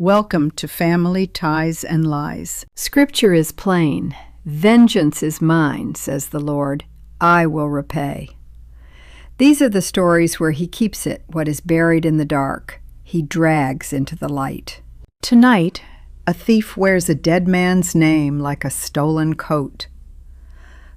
Welcome to Family Ties and Lies. Scripture is plain. Vengeance is mine, says the Lord. I will repay. These are the stories where he keeps it, what is buried in the dark. He drags into the light. Tonight, a thief wears a dead man's name like a stolen coat.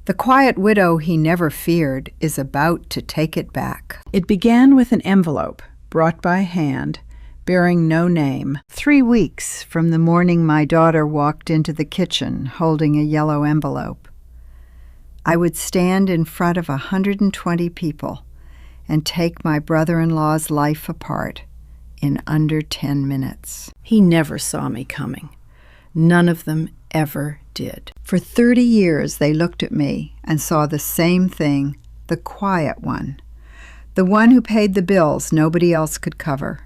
The quiet widow he never feared is about to take it back. It began with an envelope brought by hand, bearing no name. 3 weeks from the morning my daughter walked into the kitchen holding a yellow envelope. I would stand in front of 120 people and take my brother-in-law's life apart in under 10 minutes. He never saw me coming. None of them ever did. For 30 years they looked at me and saw the same thing, the quiet one, the one who paid the bills nobody else could cover,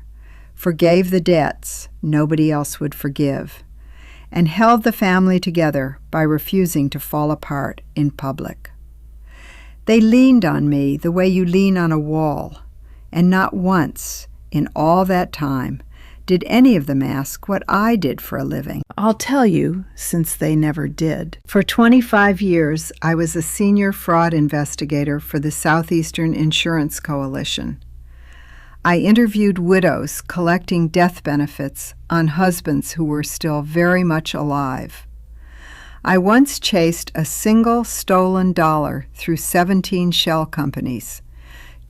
forgave the debts nobody else would forgive, and held the family together by refusing to fall apart in public. They leaned on me the way you lean on a wall, and not once in all that time did any of them ask what I did for a living. I'll tell you, since they never did. For 25 years, I was a senior fraud investigator for the Southeastern Insurance Coalition. I interviewed widows collecting death benefits on husbands who were still very much alive. I once chased a single stolen dollar through 17 shell companies,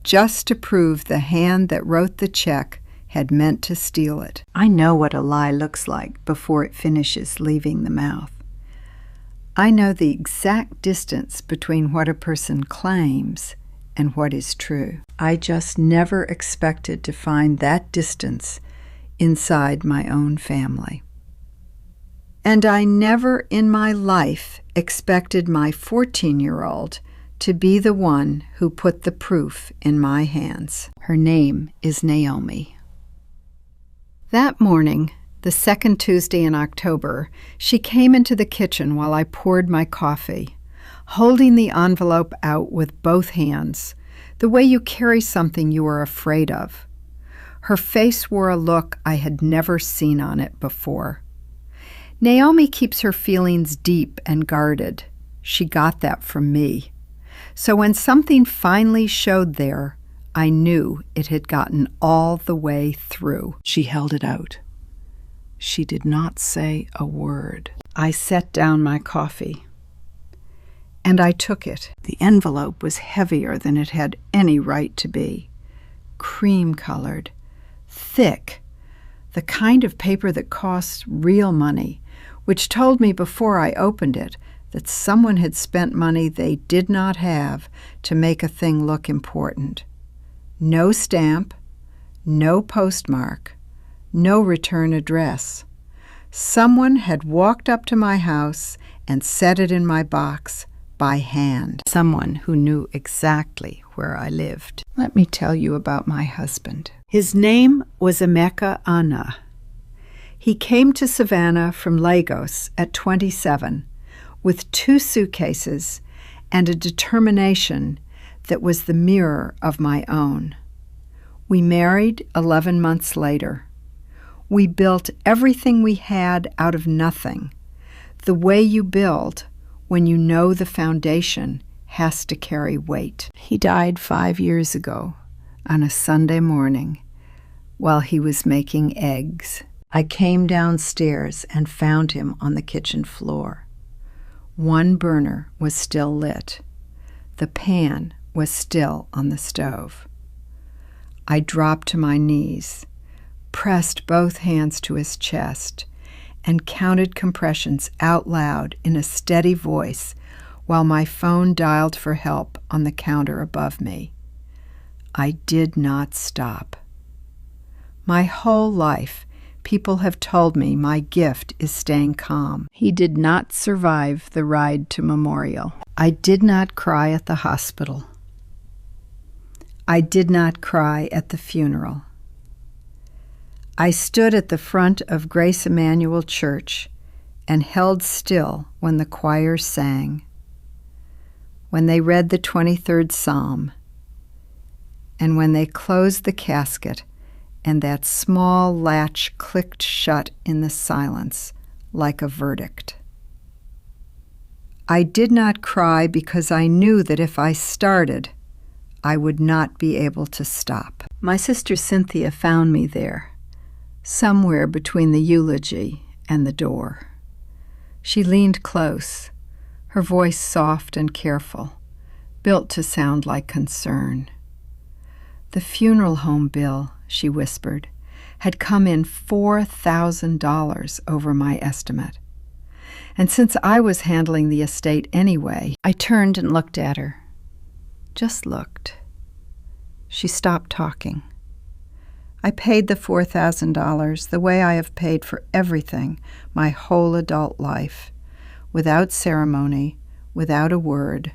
just to prove the hand that wrote the check had meant to steal it. I know what a lie looks like before it finishes leaving the mouth. I know the exact distance between what a person claims and what is true. I just never expected to find that distance inside my own family. And I never in my life expected my 14-year-old to be the one who put the proof in my hands. Her name is Naomi. That morning, the second Tuesday in October, she came into the kitchen while I poured my coffee, holding the envelope out with both hands, the way you carry something you are afraid of. Her face wore a look I had never seen on it before. Naomi keeps her feelings deep and guarded. She got that from me. So when something finally showed there, I knew it had gotten all the way through. She held it out. She did not say a word. I set down my coffee, and I took it. The envelope was heavier than it had any right to be. Cream-colored, thick, the kind of paper that costs real money, which told me before I opened it that someone had spent money they did not have to make a thing look important. No stamp, no postmark, no return address. Someone had walked up to my house and set it in my box by hand. Someone who knew exactly where I lived. Let me tell you about my husband. His name was Emeka Anna. He came to Savannah from Lagos at 27 with 2 suitcases and a determination that was the mirror of my own. We married 11 months later. We built everything we had out of nothing, the way you build when you know the foundation has to carry weight. He died 5 years ago on a Sunday morning while he was making eggs. I came downstairs and found him on the kitchen floor. One burner was still lit. The pan was still on the stove. I dropped to my knees, pressed both hands to his chest, and counted compressions out loud in a steady voice while my phone dialed for help on the counter above me. I did not stop. My whole life, people have told me my gift is staying calm. He did not survive the ride to Memorial. I did not cry at the hospital. I did not cry at the funeral. I stood at the front of Grace Emmanuel Church and held still when the choir sang, when they read the 23rd Psalm, and when they closed the casket and that small latch clicked shut in the silence like a verdict. I did not cry because I knew that if I started, I would not be able to stop. My sister Cynthia found me there, somewhere between the eulogy and the door. She leaned close, her voice soft and careful, built to sound like concern. The funeral home bill, she whispered, had come in $4,000 over my estimate. And since I was handling the estate anyway, I turned and looked at her. Just looked. She stopped talking. I paid the $4,000 the way I have paid for everything my whole adult life, without ceremony, without a word,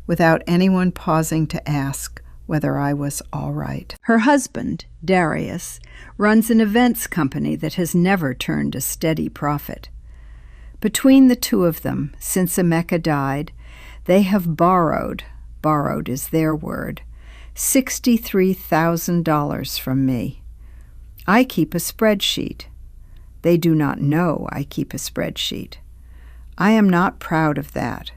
without anyone pausing to ask whether I was all right. Her husband, Darius, runs an events company that has never turned a steady profit. Between the two of them, since Emeka died, they have borrowed is their word, $63,000 from me. I keep a spreadsheet. They do not know I keep a spreadsheet. I am not proud of that.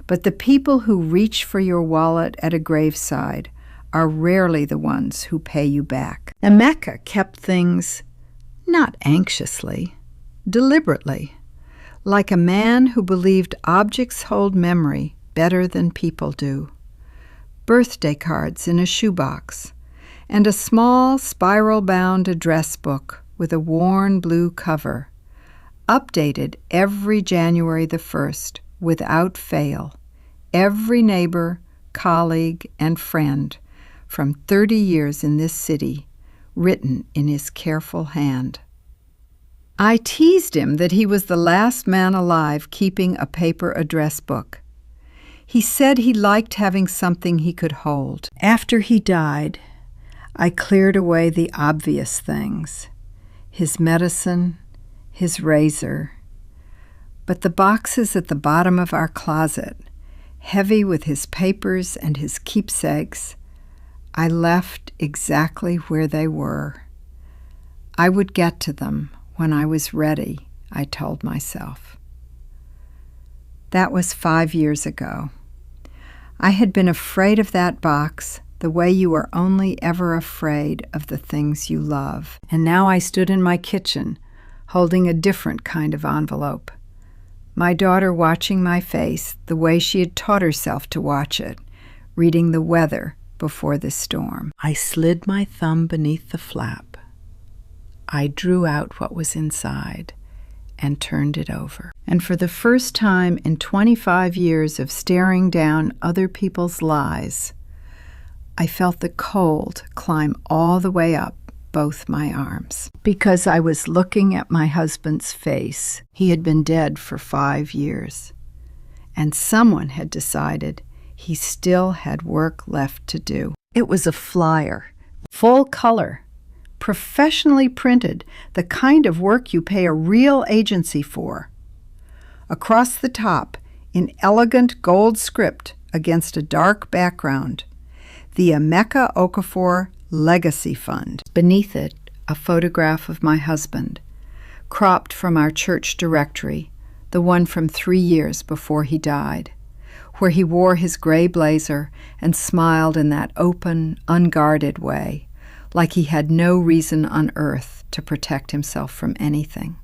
But the people who reach for your wallet at a graveside are rarely the ones who pay you back. Emeka kept things not anxiously, deliberately, like a man who believed objects hold memory better than people do. Birthday cards in a shoebox, and a small spiral-bound address book with a worn blue cover, updated every January the 1st without fail, every neighbor, colleague, and friend from 30 years in this city, written in his careful hand. I teased him that he was the last man alive keeping a paper address book. He said he liked having something he could hold. After he died, I cleared away the obvious things, his medicine, his razor. But the boxes at the bottom of our closet, heavy with his papers and his keepsakes, I left exactly where they were. I would get to them when I was ready, I told myself. That was 5 years ago. I had been afraid of that box the way you are only ever afraid of the things you love. And now I stood in my kitchen, holding a different kind of envelope. My daughter watching my face the way she had taught herself to watch it, reading the weather before the storm. I slid my thumb beneath the flap. I drew out what was inside and turned it over. And for the first time in 25 years of staring down other people's lies, I felt the cold climb all the way up both my arms. Because I was looking at my husband's face. He had been dead for 5 years. And someone had decided he still had work left to do. It was a flyer, full color, professionally printed, the kind of work you pay a real agency for. Across the top, in elegant gold script against a dark background, the Emeka Okafor Legacy Fund. Beneath it, a photograph of my husband, cropped from our church directory, the one from 3 years before he died, where he wore his gray blazer and smiled in that open, unguarded way, like he had no reason on earth to protect himself from anything.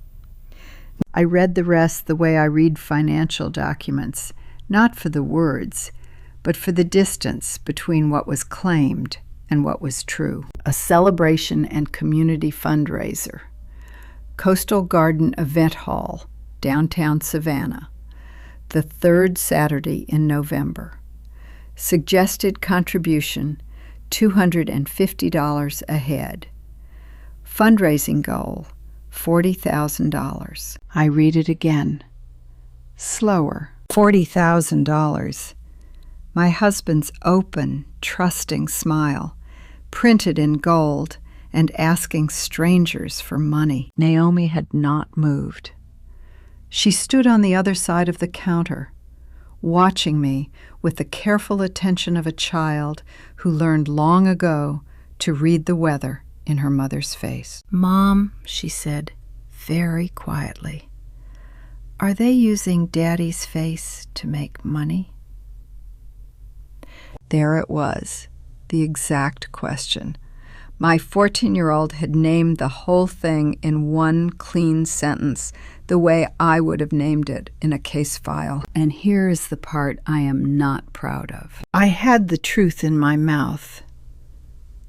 I read the rest the way I read financial documents, not for the words, but for the distance between what was claimed and what was true. A celebration and community fundraiser. Coastal Garden Event Hall, downtown Savannah, the third Saturday in November. Suggested contribution, $250 a head. Fundraising goal, $40,000. I read it again. Slower. $40,000. My husband's open, trusting smile, printed in gold and asking strangers for money. Naomi had not moved. She stood on the other side of the counter, watching me with the careful attention of a child who learned long ago to read the weather in her mother's face. "Mom," she said, very quietly, "are they using Daddy's face to make money?" There it was, the exact question. My 14-year-old had named the whole thing in one clean sentence, the way I would have named it in a case file. And here is the part I am not proud of. I had the truth in my mouth,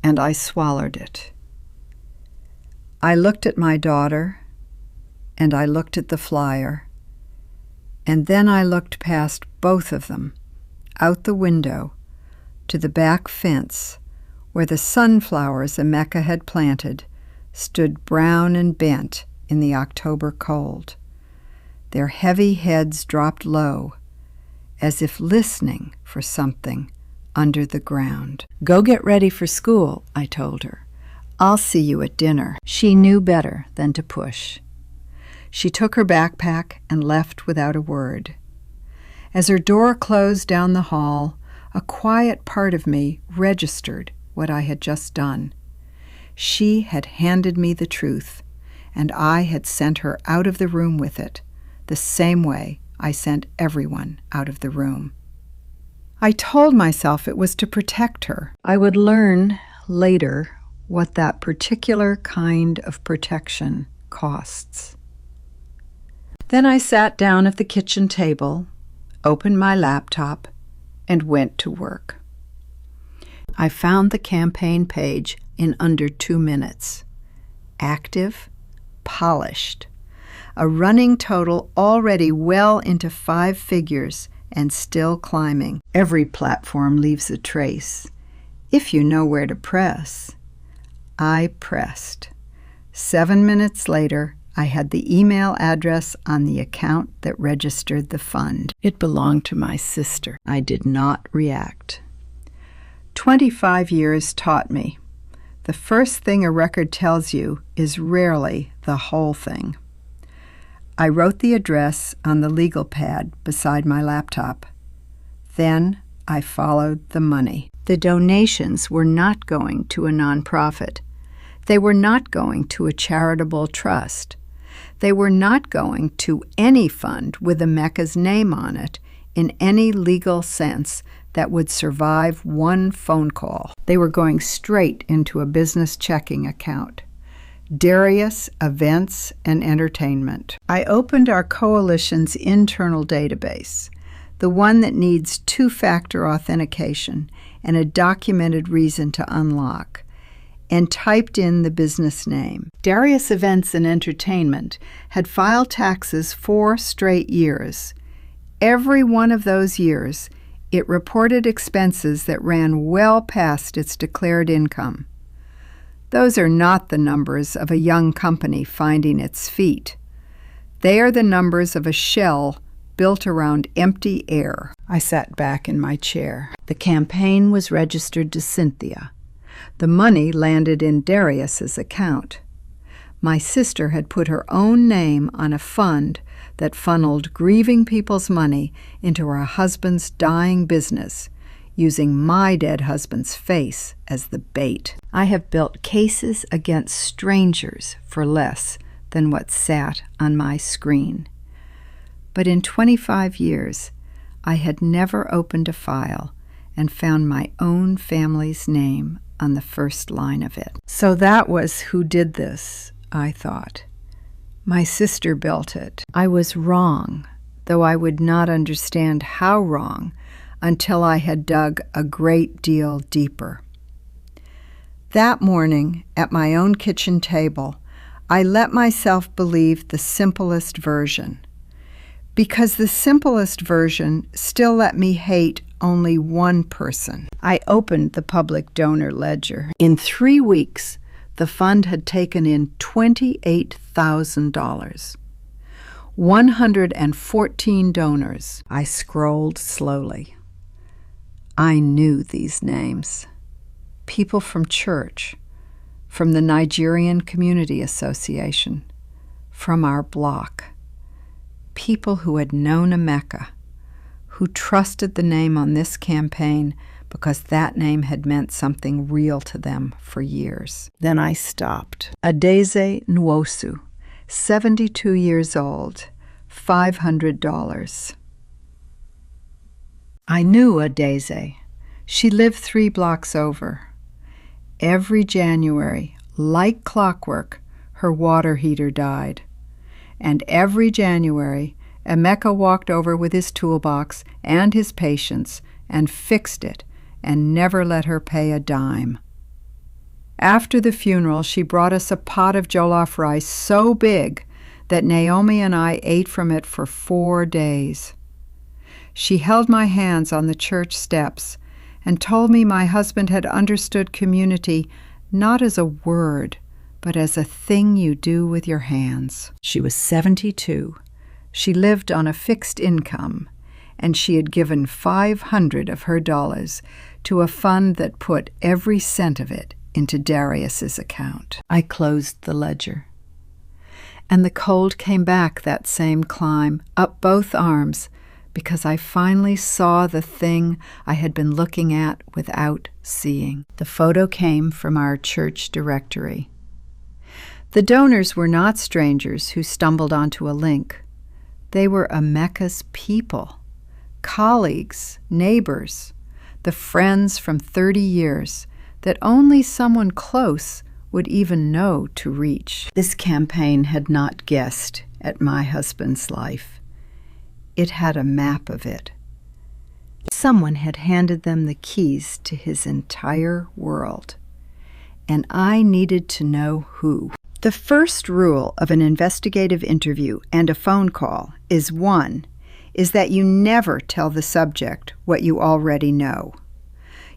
and I swallowed it. I looked at my daughter, and I looked at the flyer, and then I looked past both of them, out the window, to the back fence, where the sunflowers Emeka had planted stood brown and bent in the October cold. Their heavy heads dropped low, as if listening for something under the ground. "Go get ready for school," I told her. "I'll see you at dinner." She knew better than to push. She took her backpack and left without a word. As her door closed down the hall, a quiet part of me registered what I had just done. She had handed me the truth, and I had sent her out of the room with it, the same way I sent everyone out of the room. I told myself it was to protect her. I would learn later what that particular kind of protection costs. Then I sat down at the kitchen table, opened my laptop, and went to work. I found the campaign page in under 2 minutes. Active, polished, a running total already well into 5 figures and still climbing. Every platform leaves a trace, if you know where to press. I pressed. 7 minutes later, I had the email address on the account that registered the fund. It belonged to my sister. I did not react. 25 years taught me. The first thing a record tells you is rarely the whole thing. I wrote the address on the legal pad beside my laptop. Then I followed the money. The donations were not going to a nonprofit. They were not going to a charitable trust. They were not going to any fund with Emeka's name on it in any legal sense that would survive one phone call. They were going straight into a business checking account. Darius Events and Entertainment. I opened our coalition's internal database, the one that needs 2-factor authentication and a documented reason to unlock, and typed in the business name. Darius Events and Entertainment had filed taxes 4 straight years. Every one of those years, it reported expenses that ran well past its declared income. Those are not the numbers of a young company finding its feet. They are the numbers of a shell built around empty air. I sat back in my chair. The campaign was registered to Cynthia. The money landed in Darius's account. My sister had put her own name on a fund that funneled grieving people's money into her husband's dying business, using my dead husband's face as the bait. I have built cases against strangers for less than what sat on my screen. But in 25 years, I had never opened a file and found my own family's name on the first line of it. So that was who did this, I thought. My sister built it. I was wrong, though I would not understand how wrong until I had dug a great deal deeper. That morning, at my own kitchen table, I let myself believe the simplest version, because the simplest version still let me hate only one person. I opened the public donor ledger. In 3 weeks, the fund had taken in $28,000. 114 donors. I scrolled slowly. I knew these names. People from church, from the Nigerian Community Association, from our block. People who had known Emeka, who trusted the name on this campaign because that name had meant something real to them for years. Then I stopped. Adeze Nwosu, 72 years old, $500. I knew Adeze. She lived 3 blocks over. Every January, like clockwork, her water heater died. And every January, Emeka walked over with his toolbox and his patience and fixed it and never let her pay a dime. After the funeral, she brought us a pot of jollof rice so big that Naomi and I ate from it for 4 days. She held my hands on the church steps and told me my husband had understood community not as a word, but as a thing you do with your hands. She was 72. She lived on a fixed income, and she had given 500 of her dollars to a fund that put every cent of it into Darius's account. I closed the ledger. And the cold came back that same climb, up both arms, because I finally saw the thing I had been looking at without seeing. The photo came from our church directory. The donors were not strangers who stumbled onto a link. They were Emeka's people, colleagues, neighbors, the friends from 30 years that only someone close would even know to reach. This campaign had not guessed at my husband's life. It had a map of it. Someone had handed them the keys to his entire world, and I needed to know who. The first rule of an investigative interview and a phone call is that you never tell the subject what you already know.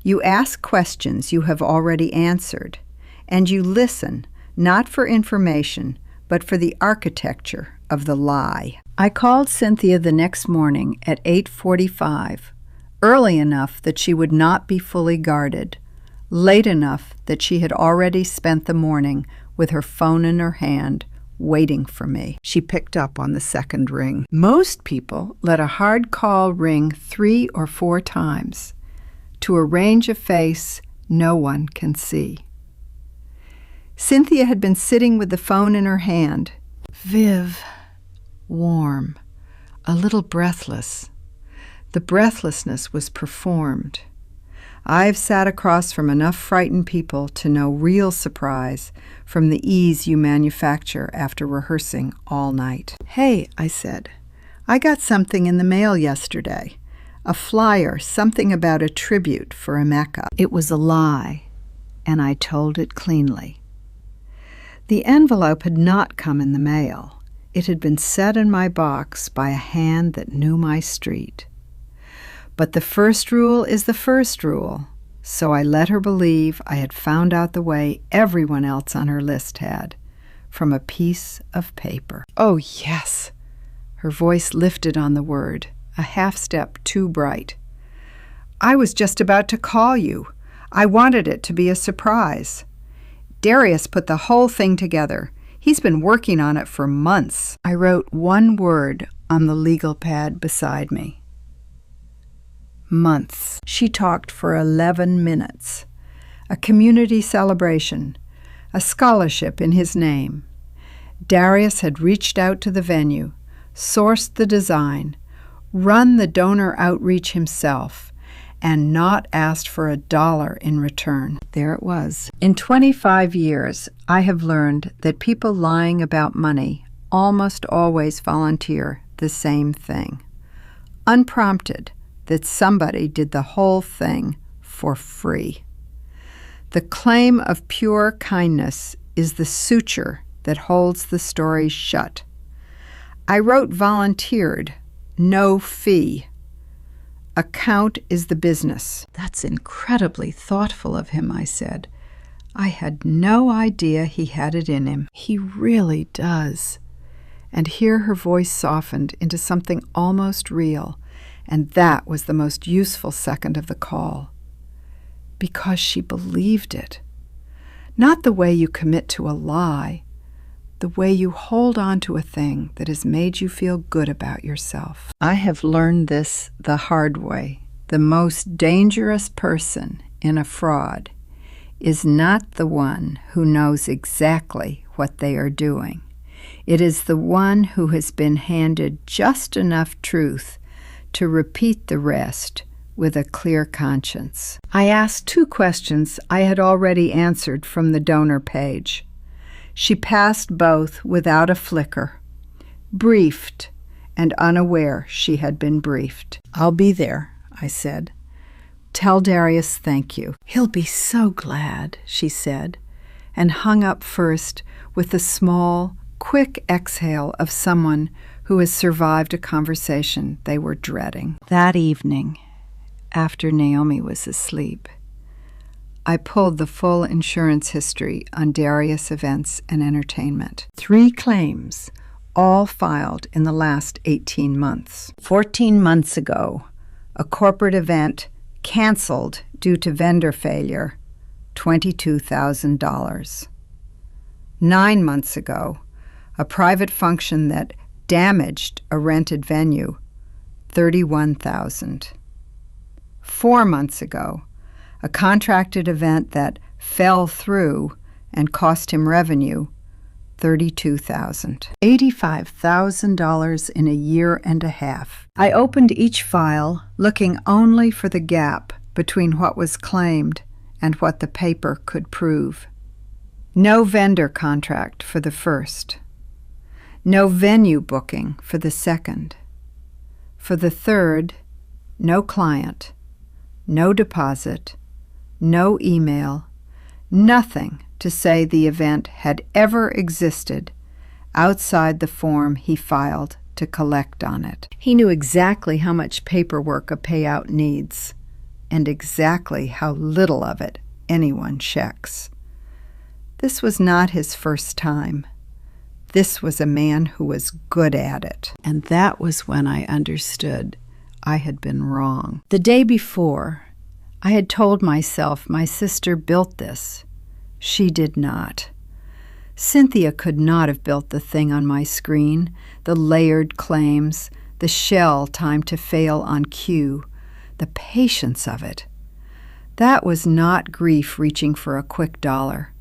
You ask questions you have already answered, and you listen, not for information, but for the architecture of the lie. I called Cynthia the next morning at 8:45, early enough that she would not be fully guarded, late enough that she had already spent the morning with her phone in her hand, waiting for me. She picked up on the second ring. Most people let a hard call ring 3 or 4 times to arrange a face no one can see. Cynthia had been sitting with the phone in her hand. Viv, warm, a little breathless. The breathlessness was performed. I've sat across from enough frightened people to know real surprise from the ease you manufacture after rehearsing all night. Hey, I said, I got something in the mail yesterday. A flyer, something about a tribute for Emeka. It was a lie, and I told it cleanly. The envelope had not come in the mail. It had been set in my box by a hand that knew my street. But the first rule is the first rule, so I let her believe I had found out the way everyone else on her list had, from a piece of paper. Oh, yes. Her voice lifted on the word, a half step too bright. I was just about to call you. I wanted it to be a surprise. Darius put the whole thing together. He's been working on it for months. I wrote one word on the legal pad beside me. Months. She talked for 11 minutes. A community celebration, a scholarship in his name. Darius had reached out to the venue, sourced the design, run the donor outreach himself, and not asked for $1 in return. There it was. In 25 years, I have learned that people lying about money almost always volunteer the same thing. Unprompted, that somebody did the whole thing for free. The claim of pure kindness is the suture that holds the story shut. I wrote volunteered, no fee. Account is the business. That's incredibly thoughtful of him, I said. I had no idea he had it in him. He really does. And here her voice softened into something almost real, and that was the most useful second of the call. Because she believed it. Not the way you commit to a lie, the way you hold on to a thing that has made you feel good about yourself. I have learned this the hard way, The most dangerous person in a fraud is not the one who knows exactly what they are doing. It is the one who has been handed just enough truth to repeat the rest with a clear conscience. I asked 2 questions I had already answered from the donor page. She passed both without a flicker, briefed and unaware she had been briefed. "I'll be there," I said. "Tell Darius thank you." "He'll be so glad," she said, and hung up first with the small, quick exhale of someone who has survived a conversation they were dreading. That evening, after Naomi was asleep, I pulled the full insurance history on Darius Events and Entertainment. 3 claims, all filed in the last 18 months. 14 months ago, a corporate event canceled due to vendor failure, $22,000. 9 months ago, a private function that damaged a rented venue, $31,000. 4 months ago, a contracted event that fell through and cost him revenue, $32,000. $85,000 in a year and a half. I opened each file, looking only for the gap between what was claimed and what the paper could prove. No vendor contract for the first. No venue booking for the second. For the third, no client, no deposit, no email, nothing to say the event had ever existed outside the form he filed to collect on it. He knew exactly how much paperwork a payout needs, and exactly how little of it anyone checks. This was not his first time. This was a man who was good at it. And that was when I understood I had been wrong. The day before, I had told myself my sister built this. She did not. Cynthia could not have built the thing on my screen, the layered claims, the shell timed to fail on cue, the patience of it. That was not grief reaching for a quick dollar.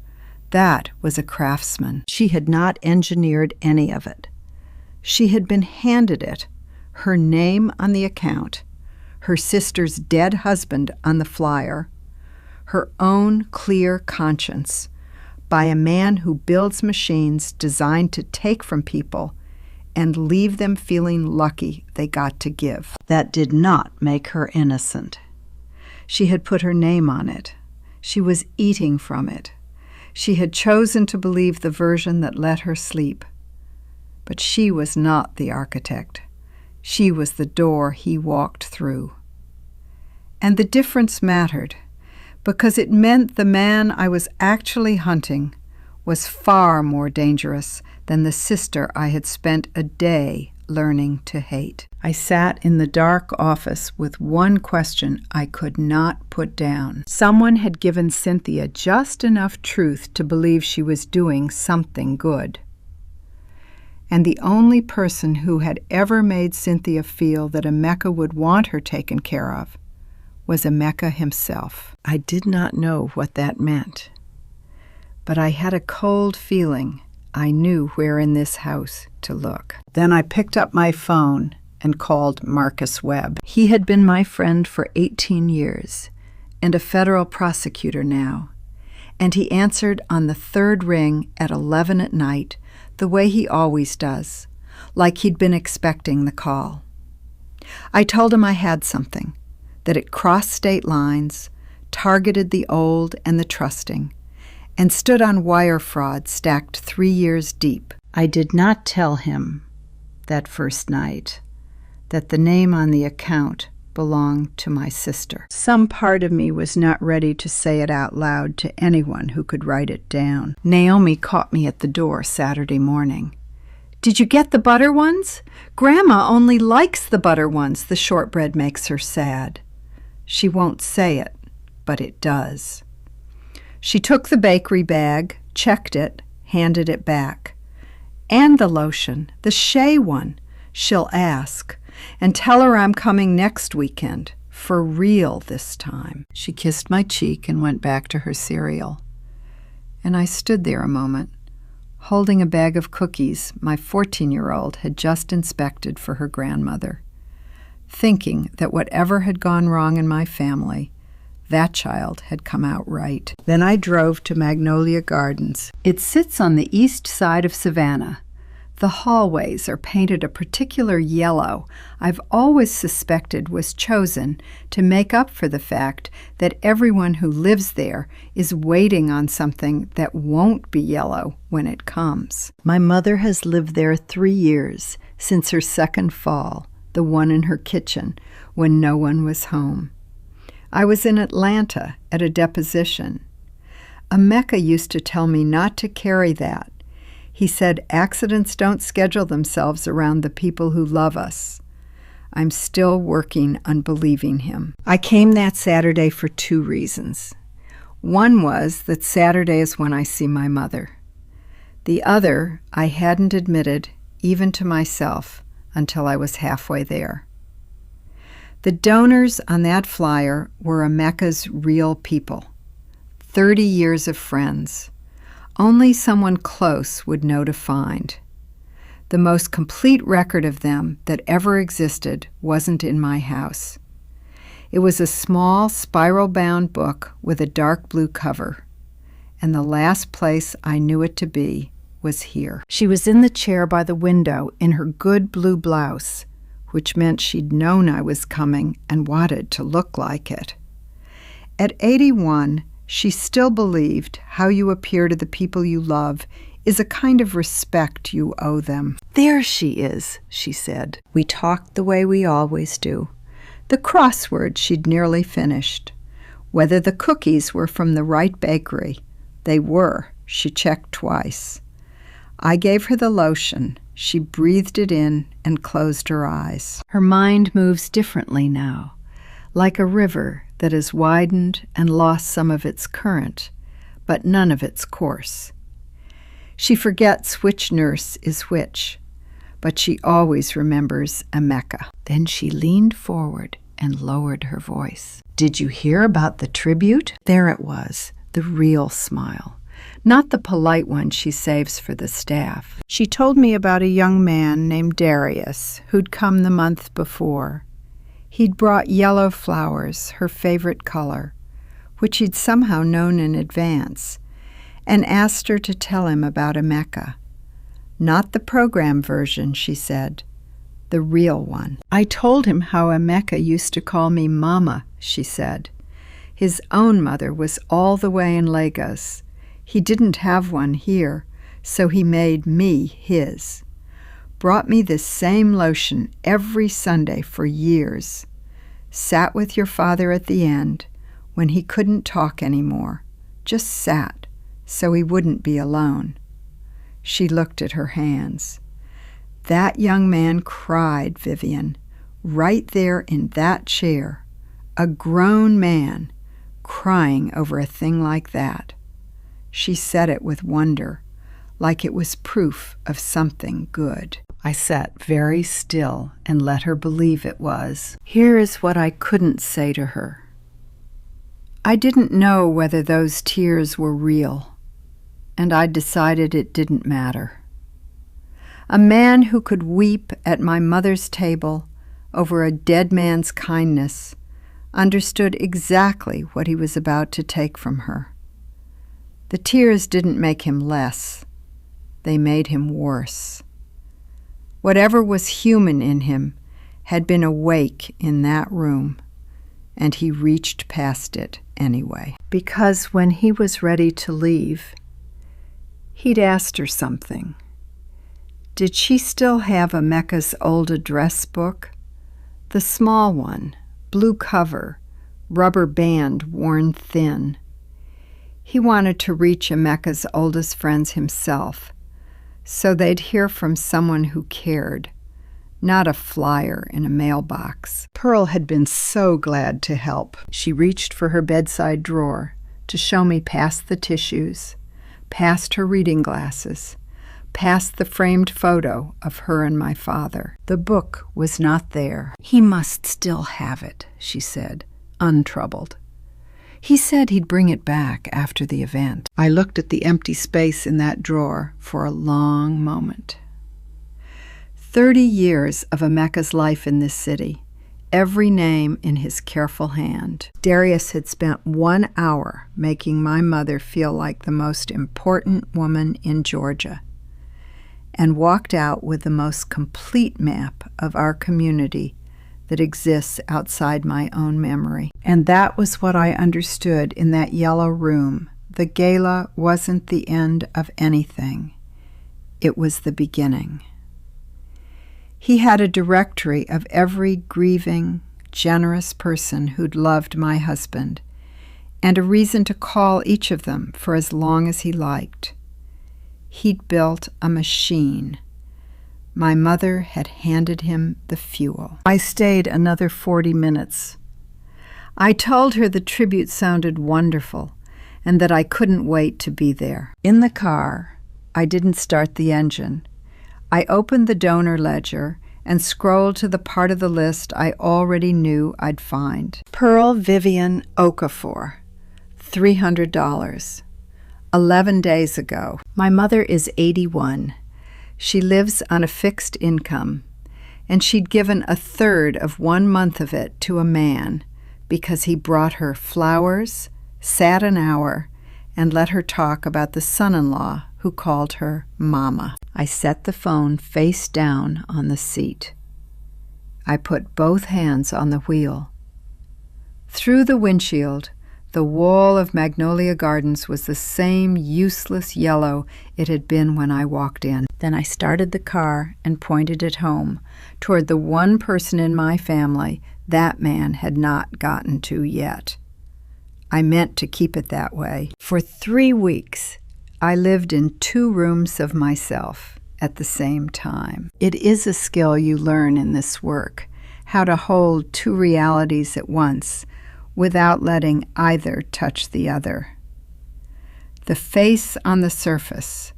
That was a craftsman. She had not engineered any of it. She had been handed it, her name on the account, her sister's dead husband on the flyer, her own clear conscience, by a man who builds machines designed to take from people and leave them feeling lucky they got to give. That did not make her innocent. She had put her name on it. She was eating from it. She had chosen to believe the version that let her sleep. But she was not the architect. She was the door he walked through. And the difference mattered, because it meant the man I was actually hunting was far more dangerous than the sister I had spent a day learning to hate. I sat in the dark office with one question I could not put down. Someone had given Cynthia just enough truth to believe she was doing something good. And the only person who had ever made Cynthia feel that Emeka would want her taken care of was Emeka himself. I did not know what that meant, but I had a cold feeling I knew where in this house to look. Then I picked up my phone and called Marcus Webb. He had been my friend for 18 years and a federal prosecutor now, and he answered on the 3rd ring at 11 at night the way he always does, like he'd been expecting the call. I told him I had something, that it crossed state lines, targeted the old and the trusting, and stood on wire fraud stacked 3 years deep. I did not tell him that first night that the name on the account belonged to my sister. Some part of me was not ready to say it out loud to anyone who could write it down. Naomi caught me at the door Saturday morning. "Did you get the butter ones? Grandma only likes the butter ones. The shortbread makes her sad." She won't say it, but it does. She took the bakery bag, checked it, handed it back. "And the lotion, the Shea one," she'll ask, "and tell her I'm coming next weekend For real this time. She kissed my cheek and went back to her cereal. And I stood there a moment, holding a bag of cookies my 14-year-old had just inspected for her grandmother, thinking that whatever had gone wrong in my family, that child had come out right. Then I drove to Magnolia Gardens. It sits on the east side of Savannah. The hallways are painted a particular yellow I've always suspected was chosen to make up for the fact that everyone who lives there is waiting on something that won't be yellow when it comes. My mother has lived there 3 years, since her second fall, the one in her kitchen, when no one was home. I was in Atlanta at a deposition. Emeka used to tell me not to carry that. He said accidents don't schedule themselves around the people who love us. I'm still working on believing him. I came that Saturday for 2 reasons. One was that Saturday is when I see my mother. The other, I hadn't admitted, even to myself, until I was halfway there. The donors on that flyer were Emeka's real people. 30 years of friends. Only someone close would know to find. The most complete record of them that ever existed wasn't in my house. It was a small spiral-bound book with a dark blue cover, and the last place I knew it to be was here. She was in the chair by the window in her good blue blouse, which meant she'd known I was coming and wanted to look like it. At 81, she still believed how you appear to the people you love is a kind of respect you owe them. There she is, she said. We talked the way we always do. The crossword she'd nearly finished. Whether the cookies were from the right bakery. They were. She checked twice. I gave her the lotion. She breathed it in and closed her eyes. Her mind moves differently now, like a river that has widened and lost some of its current, but none of its course. She forgets which nurse is which, but she always remembers Emeka. Then she leaned forward and lowered her voice. Did you hear about the tribute? There it was, the real smile, not the polite one she saves for the staff. She told me about a young man named Darius who'd come the month before. He'd brought yellow flowers, her favorite color, which he'd somehow known in advance, and asked her to tell him about Emeka. Not the program version, she said, the real one. I told him how Emeka used to call me Mama, she said. His own mother was all the way in Lagos. He didn't have one here, so he made me his. Brought me this same lotion every Sunday for years. Sat with your father at the end when he couldn't talk anymore. Just sat so he wouldn't be alone. She looked at her hands. That young man cried, Vivian, right there in that chair. A grown man crying over a thing like that. She said it with wonder, like it was proof of something good. I sat very still and let her believe it was. Here is what I couldn't say to her. I didn't know whether those tears were real, and I decided it didn't matter. A man who could weep at my mother's table over a dead man's kindness understood exactly what he was about to take from her. The tears didn't make him less. They made him worse. Whatever was human in him had been awake in that room, and he reached past it anyway. Because when he was ready to leave, he'd asked her something. Did she still have Emeka's old address book? The small one, blue cover, rubber band worn thin. He wanted to reach Emeka's oldest friends himself, so they'd hear from someone who cared, not a flyer in a mailbox. Pearl had been so glad to help. She reached for her bedside drawer to show me past the tissues, past her reading glasses, past the framed photo of her and my father. The book was not there. "He must still have it," she said, untroubled. "He said he'd bring it back after the event." I looked at the empty space in that drawer for a long moment. 30 years of Emeka's life in this city, every name in his careful hand. Darius had spent 1 hour making my mother feel like the most important woman in Georgia, and walked out with the most complete map of our community that exists outside my own memory. And that was what I understood in that yellow room. The gala wasn't the end of anything. It was the beginning. He had a directory of every grieving, generous person who'd loved my husband, and a reason to call each of them for as long as he liked. He'd built a machine. My mother had handed him the fuel. I stayed another 40 minutes. I told her the tribute sounded wonderful and that I couldn't wait to be there. In the car, I didn't start the engine. I opened the donor ledger and scrolled to the part of the list I already knew I'd find. Pearl Vivian Okafor, $300. 11 days ago. My mother is 81. She lives on a fixed income, and she'd given 1/3 of 1 month of it to a man because he brought her flowers, sat an hour, and let her talk about the son-in-law who called her Mama. I set the phone face down on the seat. I put both hands on the wheel. Through the windshield, the wall of Magnolia Gardens was the same useless yellow it had been when I walked in. Then I started the car and pointed it home, toward the one person in my family that man had not gotten to yet. I meant to keep it that way. For 3 weeks, I lived in 2 rooms of myself at the same time. It is a skill you learn in this work, how to hold 2 realities at once without letting either touch the other. The face on the surface,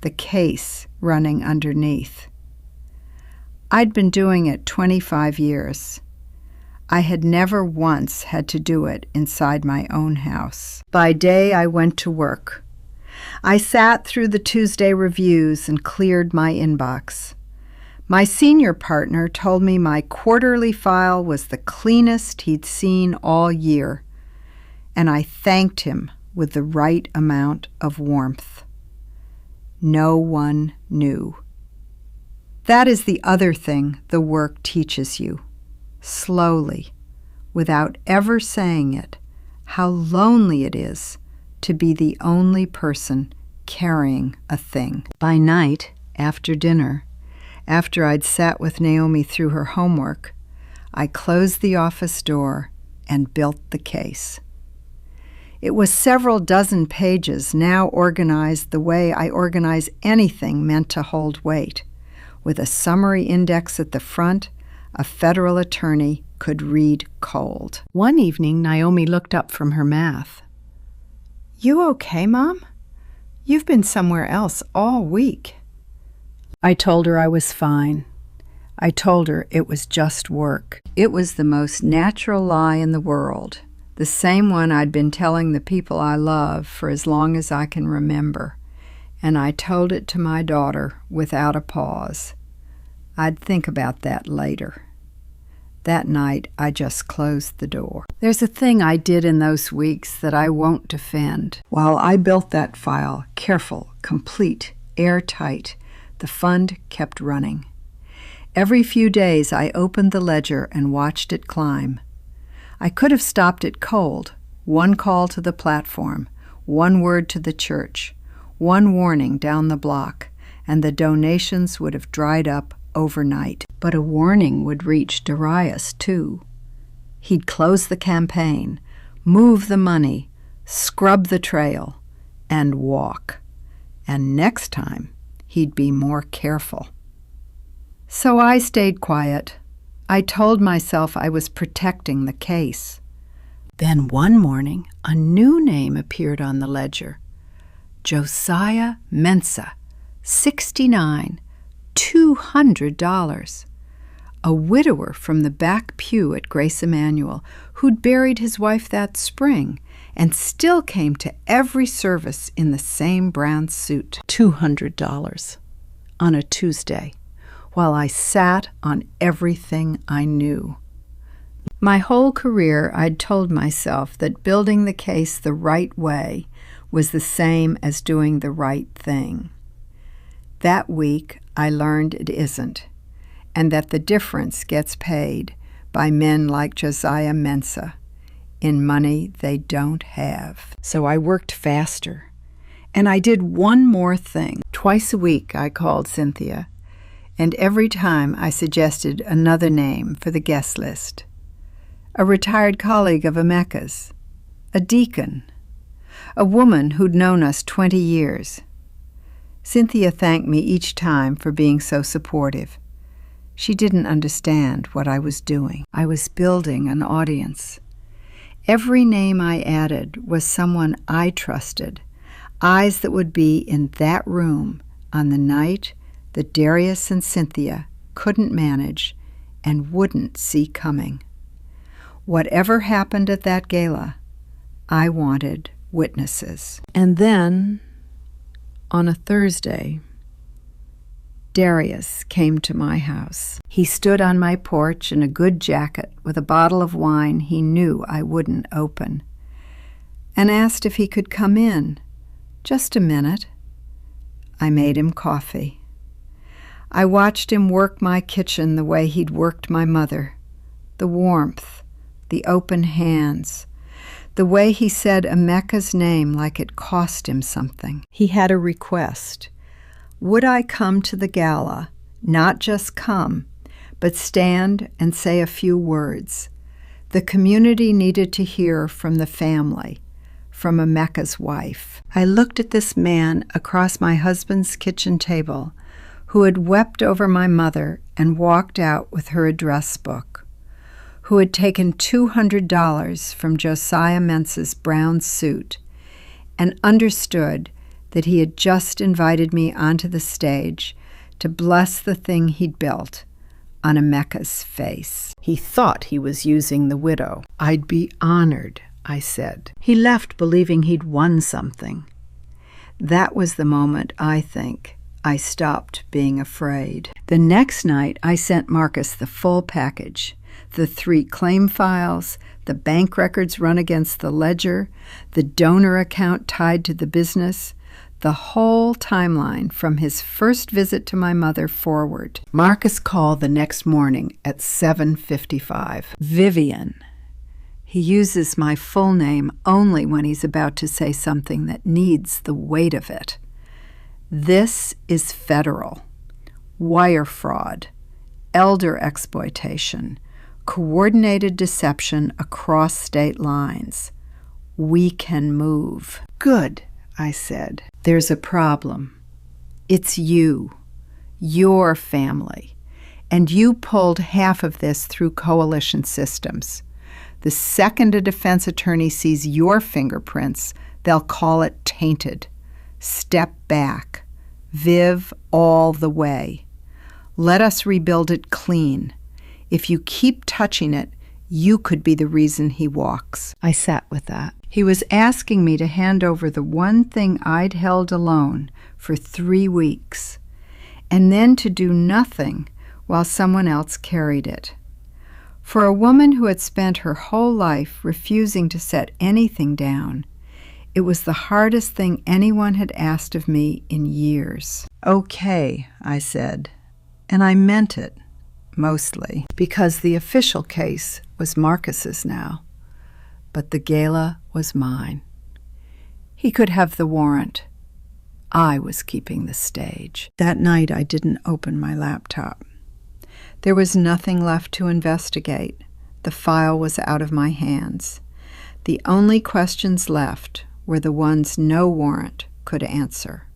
the case running underneath. I'd been doing it 25 years. I had never once had to do it inside my own house. By day, I went to work. I sat through the Tuesday reviews and cleared my inbox. My senior partner told me my quarterly file was the cleanest he'd seen all year, and I thanked him with the right amount of warmth. No one knew. That is the other thing the work teaches you, slowly, without ever saying it, how lonely it is to be the only person carrying a thing. By night, after dinner, after I'd sat with Naomi through her homework, I closed the office door and built the case. It was several dozen pages, now organized the way I organize anything meant to hold weight, with a summary index at the front a federal attorney could read cold. One evening, Naomi looked up from her math. "You okay, Mom? You've been somewhere else all week." I told her I was fine. I told her it was just work. It was the most natural lie in the world, the same one I'd been telling the people I love for as long as I can remember, and I told it to my daughter without a pause. I'd think about that later. That night, I just closed the door. There's a thing I did in those weeks that I won't defend. While I built that file, careful, complete, airtight, the fund kept running. Every few days, I opened the ledger and watched it climb. I could have stopped it cold. 1 call to the platform, 1 word to the church, 1 warning down the block, and the donations would have dried up overnight. But a warning would reach Darius, too. He'd close the campaign, move the money, scrub the trail, and walk. And next time, he'd be more careful. So I stayed quiet. I told myself I was protecting the case. Then one morning, a new name appeared on the ledger. Josiah Mensah, $69, $200. A widower from the back pew at Grace Emanuel who'd buried his wife that spring and still came to every service in the same brown suit. $200 on a Tuesday, while I sat on everything I knew. My whole career, I'd told myself that building the case the right way was the same as doing the right thing. That week, I learned it isn't, and that the difference gets paid by men like Josiah Mensah in money they don't have. So I worked faster, and I did one more thing. Twice a week, I called Cynthia, and every time I suggested another name for the guest list. A retired colleague of Emeka's, a deacon, a woman who'd known us 20 years. Cynthia thanked me each time for being so supportive. She didn't understand what I was doing. I was building an audience. Every name I added was someone I trusted, eyes that would be in that room on the night that Darius and Cynthia couldn't manage and wouldn't see coming. Whatever happened at that gala, I wanted witnesses. And then, on a Thursday, Darius came to my house. He stood on my porch in a good jacket with a bottle of wine he knew I wouldn't open, and asked if he could come in. Just a minute. I made him coffee. I watched him work my kitchen the way he'd worked my mother. The warmth, the open hands, the way he said Emeka's name like it cost him something. He had a request. Would I come to the gala, not just come, but stand and say a few words? The community needed to hear from the family, from Emeka's wife. I looked at this man across my husband's kitchen table who had wept over my mother and walked out with her address book, who had taken $200 from Josiah Mensah's brown suit and understood that he had just invited me onto the stage to bless the thing he'd built on Emeka's face. He thought he was using the widow. I'd be honored, I said. He left believing he'd won something. That was the moment, I think, I stopped being afraid. The next night, I sent Marcus the full package. The 3 claim files, the bank records run against the ledger, the donor account tied to the business, the whole timeline from his first visit to my mother forward. Marcus called the next morning at 7:55. Vivian. He uses my full name only when he's about to say something that needs the weight of it. This is federal. Wire fraud, elder exploitation, coordinated deception across state lines. We can move. Good, I said. There's a problem. It's you, your family, and you pulled half of this through coalition systems. The second a defense attorney sees your fingerprints, they'll call it tainted. Step back. Viv all the way. Let us rebuild it clean. If you keep touching it, you could be the reason he walks. I sat with that. He was asking me to hand over the one thing I'd held alone for 3 weeks, and then to do nothing while someone else carried it. For a woman who had spent her whole life refusing to set anything down, it was the hardest thing anyone had asked of me in years. Okay, I said, and I meant it. Mostly, because the official case was Marcus's now, but the gala was mine. He could have the warrant. I was keeping the stage. That night I didn't open my laptop. There was nothing left to investigate. The file was out of my hands. The only questions left were the ones no warrant could answer.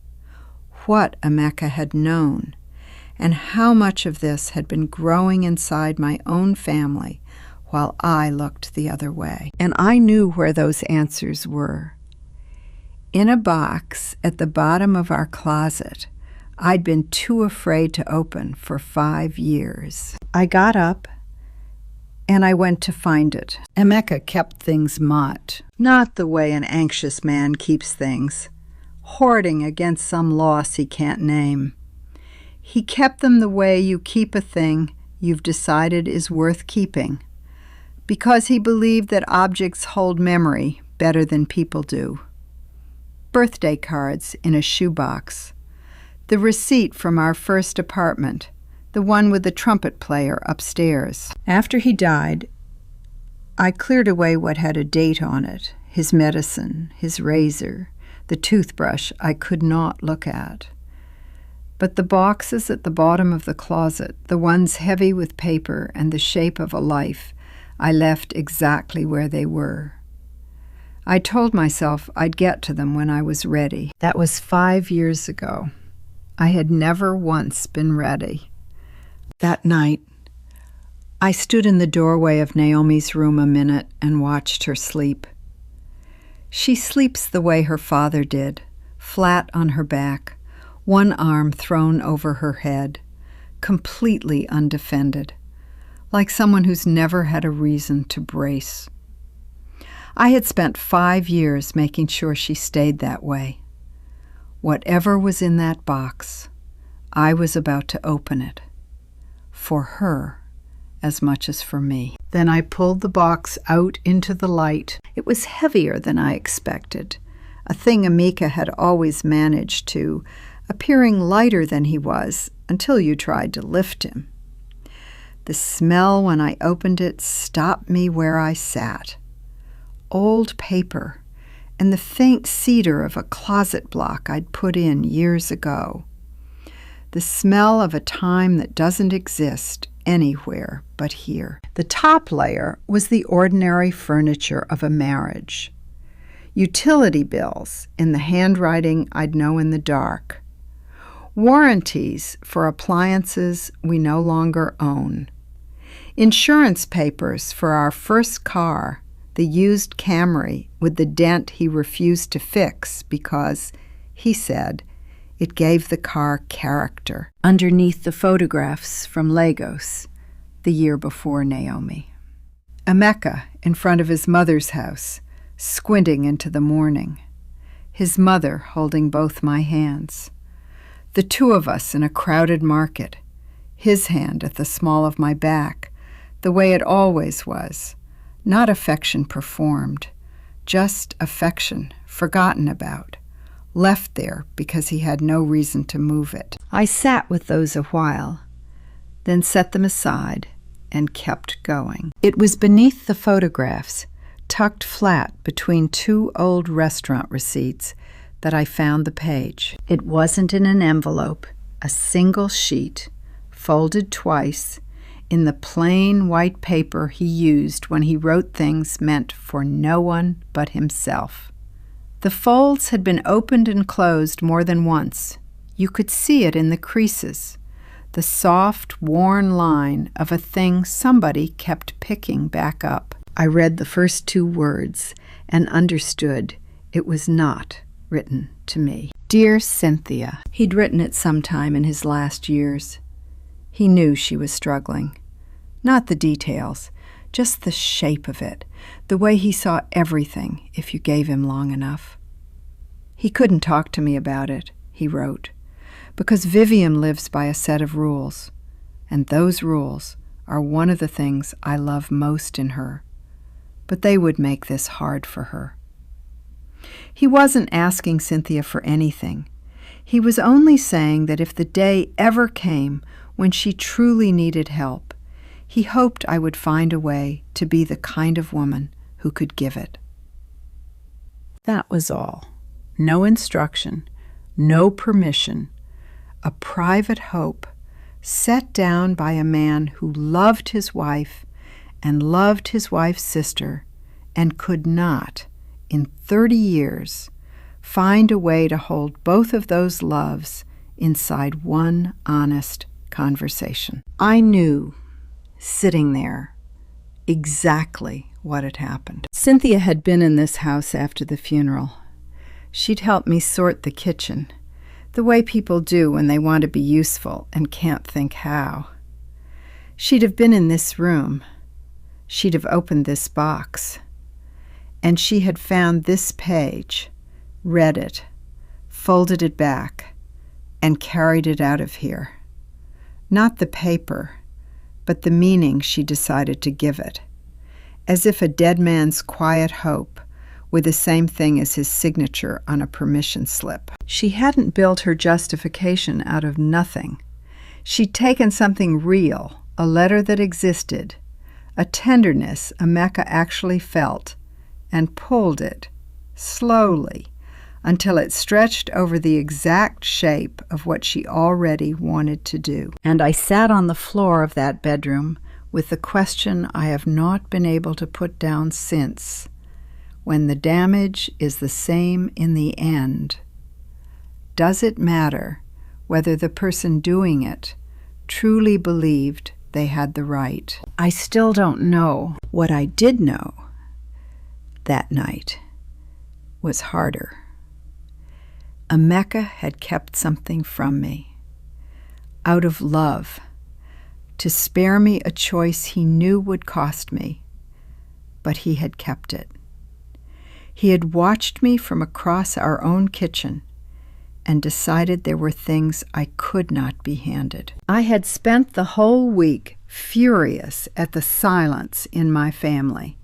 What Emeka had known, and how much of this had been growing inside my own family while I looked the other way. And I knew where those answers were. In a box at the bottom of our closet, I'd been too afraid to open for 5 years. I got up and I went to find it. Emeka kept things not the way an anxious man keeps things, hoarding against some loss he can't name. He kept them the way you keep a thing you've decided is worth keeping, because he believed that objects hold memory better than people do. Birthday cards in a shoebox, the receipt from our first apartment, the one with the trumpet player upstairs. After he died, I cleared away what had a date on it, his medicine, his razor, the toothbrush I could not look at. But the boxes at the bottom of the closet, the ones heavy with paper and the shape of a life, I left exactly where they were. I told myself I'd get to them when I was ready. That was 5 years ago. I had never once been ready. That night, I stood in the doorway of Naomi's room a minute and watched her sleep. She sleeps the way her father did, flat on her back, one arm thrown over her head, completely undefended, like someone who's never had a reason to brace. I had spent 5 years making sure she stayed that way. Whatever was in that box, I was about to open it. For her as much as for me. Then I pulled the box out into the light. It was heavier than I expected, a thing Emeka had always managed to, appearing lighter than he was until you tried to lift him. The smell when I opened it stopped me where I sat. Old paper and the faint cedar of a closet block I'd put in years ago. The smell of a time that doesn't exist anywhere but here. The top layer was the ordinary furniture of a marriage. Utility bills in the handwriting I'd know in the dark. Warranties for appliances we no longer own. Insurance papers for our first car, the used Camry with the dent he refused to fix because, he said, it gave the car character. Underneath the photographs from Lagos, the year before Naomi. Emeka in front of his mother's house, squinting into the morning. His mother holding both my hands. The two of us in a crowded market, his hand at the small of my back, the way it always was, not affection performed, just affection forgotten about, left there because he had no reason to move it. I sat with those a while, then set them aside and kept going. It was beneath the photographs, tucked flat between 2 old restaurant receipts, that I found the page. It wasn't in an envelope, a single sheet, folded twice, in the plain white paper he used when he wrote things meant for no one but himself. The folds had been opened and closed more than once. You could see it in the creases, the soft, worn line of a thing somebody kept picking back up. I read the first 2 words and understood it was not written to me. Dear Cynthia. He'd written it sometime in his last years. He knew she was struggling. Not the details, just the shape of it, the way he saw everything if you gave him long enough. He couldn't talk to me about it, he wrote, because Vivian lives by a set of rules, and those rules are one of the things I love most in her, but they would make this hard for her. He wasn't asking Cynthia for anything. He was only saying that if the day ever came when she truly needed help, he hoped I would find a way to be the kind of woman who could give it. That was all. No instruction, no permission, a private hope set down by a man who loved his wife and loved his wife's sister and could not, in 30 years, find a way to hold both of those loves inside one honest conversation. I knew, sitting there, exactly what had happened. Cynthia had been in this house after the funeral. She'd helped me sort the kitchen. the way people do when they want to be useful and can't think how. She'd have been in this room. She'd have opened this box. And she had found this page, read it, folded it back, and carried it out of here. Not the paper, but the meaning she decided to give it, as if a dead man's quiet hope were the same thing as his signature on a permission slip. She hadn't built her justification out of nothing. She'd taken something real, a letter that existed, a tenderness Emeka actually felt, and pulled it, slowly, until it stretched over the exact shape of what she already wanted to do. And I sat on the floor of that bedroom with the question I have not been able to put down since, when the damage is the same in the end. Does it matter whether the person doing it truly believed they had the right? I still don't know. What I did know that night was harder. Emeka had kept something from me, out of love, to spare me a choice he knew would cost me, but he had kept it. He had watched me from across our own kitchen and decided there were things I could not be handed. I had spent the whole week furious at the silence in my family,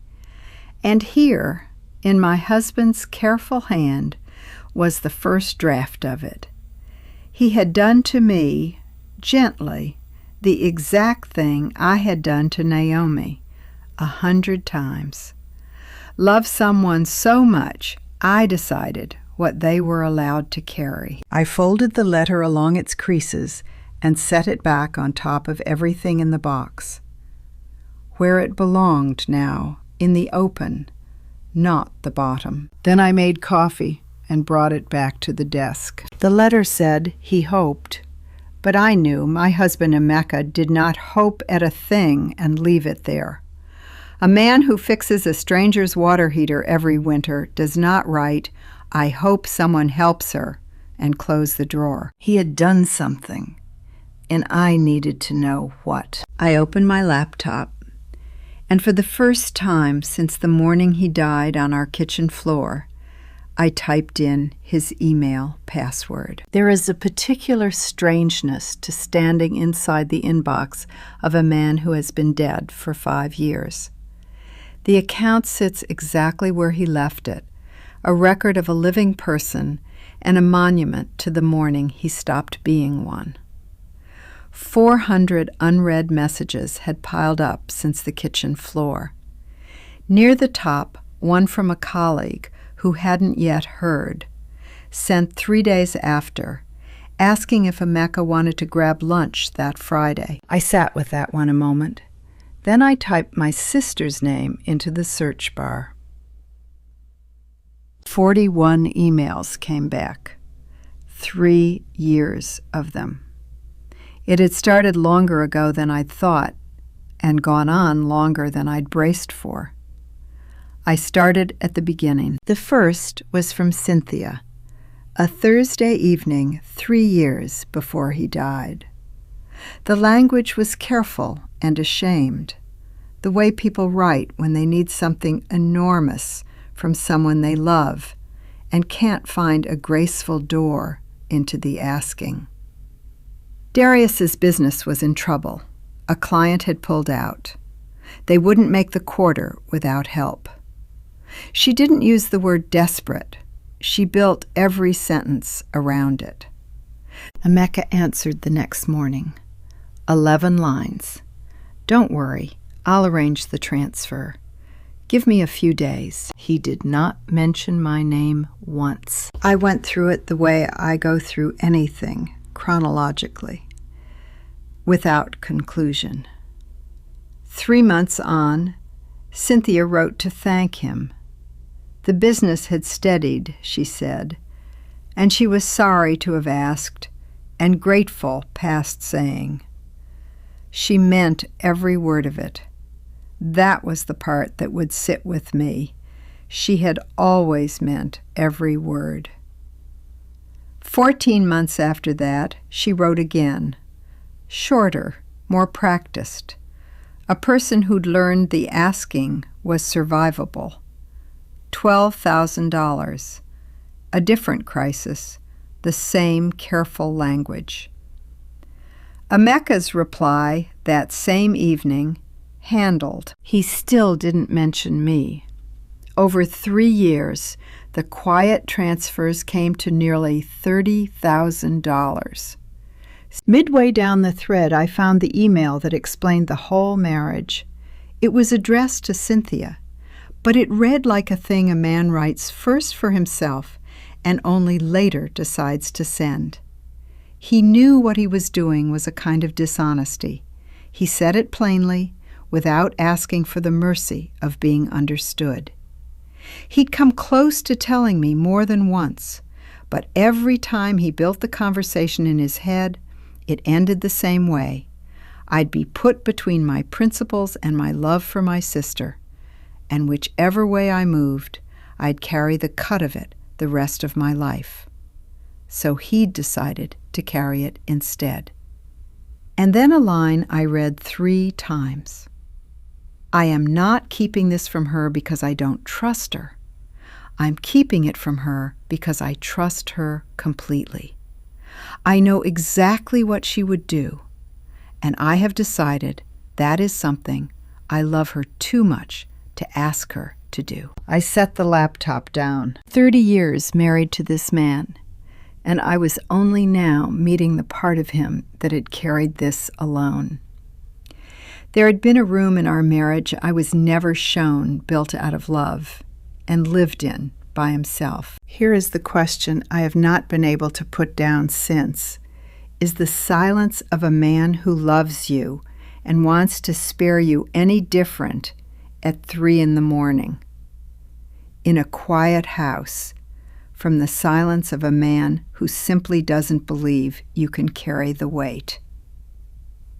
and here, in my husband's careful hand, was the first draft of it. He had done to me, gently, the exact thing I had done to Naomi 100 times. Love someone so much, I decided what they were allowed to carry. I folded the letter along its creases and set it back on top of everything in the box, where it belonged now, in the open, not the bottom. Then I made coffee and brought it back to the desk. The letter said he hoped, but I knew my husband Emeka did not hope at a thing and leave it there. A man who fixes a stranger's water heater every winter does not write, "I hope someone helps her," and close the drawer. He had done something, and I needed to know what. I opened my laptop, and for the first time since the morning he died on our kitchen floor, I typed in his email password. There is a particular strangeness to standing inside the inbox of a man who has been dead for 5 years. The account sits exactly where he left it, a record of a living person and a monument to the morning he stopped being one. 400 unread messages had piled up since the kitchen floor. Near the top, one from a colleague who hadn't yet heard, sent 3 days after, asking if Emeka wanted to grab lunch that Friday. I sat with that one a moment. Then I typed my sister's name into the search bar. 41 emails came back, 3 years of them. It had started longer ago than I'd thought, and gone on longer than I'd braced for. I started at the beginning. The first was from Cynthia, a Thursday evening 3 years before he died. The language was careful and ashamed, the way people write when they need something enormous from someone they love and can't find a graceful door into the asking. Darius's business was in trouble. A client had pulled out. They wouldn't make the quarter without help. She didn't use the word desperate. She built every sentence around it. Emeka answered the next morning. 11 lines. "Don't worry, I'll arrange the transfer. Give me a few days." He did not mention my name once. I went through it the way I go through anything, chronologically, without conclusion. 3 months on, Cynthia wrote to thank him. The business had steadied, she said, and she was sorry to have asked, and grateful past saying. She meant every word of it. That was the part that would sit with me. She had always meant every word. 14 months after that, she wrote again. Shorter, more practiced. A person who'd learned the asking was survivable. $12,000. A different crisis, the same careful language. Emeka's reply that same evening, handled. He still didn't mention me. Over 3 years, the quiet transfers came to nearly $30,000. Midway down the thread, I found the email that explained the whole marriage. It was addressed to Cynthia, but it read like a thing a man writes first for himself and only later decides to send. He knew what he was doing was a kind of dishonesty. He said it plainly, without asking for the mercy of being understood. He'd come close to telling me more than once, but every time he built the conversation in his head, it ended the same way. I'd be put between my principles and my love for my sister, and whichever way I moved, I'd carry the cut of it the rest of my life. So he'd decided to carry it instead. And then a line I read 3 times. I am not keeping this from her because I don't trust her. I'm keeping it from her because I trust her completely. I know exactly what she would do, and I have decided that is something I love her too much to ask her to do. I set the laptop down. 30 years married to this man, and I was only now meeting the part of him that had carried this alone. There had been a room in our marriage I was never shown built out of love and lived in by himself. Here is the question I have not been able to put down since. Is the silence of a man who loves you and wants to spare you any different at 3 a.m. in a quiet house from the silence of a man who simply doesn't believe you can carry the weight?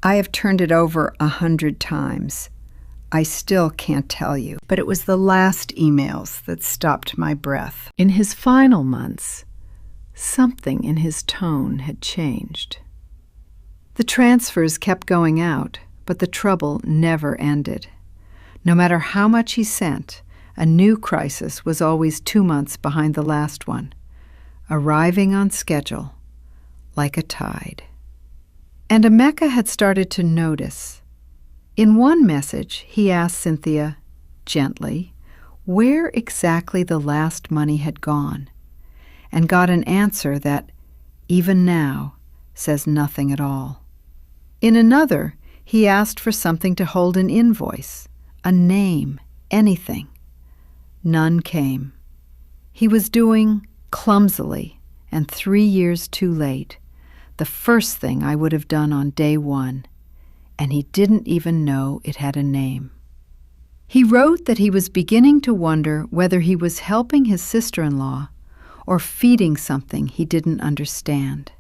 I have turned it over 100 times. I still can't tell you, but it was the last emails that stopped my breath. In his final months, something in his tone had changed. The transfers kept going out, but the trouble never ended. No matter how much he sent, a new crisis was always 2 months behind the last one, arriving on schedule, like a tide. And Emeka had started to notice. In one message, he asked Cynthia, gently, where exactly the last money had gone, and got an answer that, even now, says nothing at all. In another, he asked for something to hold an invoice, a name, anything. None came. He was doing, clumsily, and 3 years too late, the first thing I would have done on day 1, and he didn't even know it had a name. He wrote that he was beginning to wonder whether he was helping his sister-in-law or feeding something he didn't understand.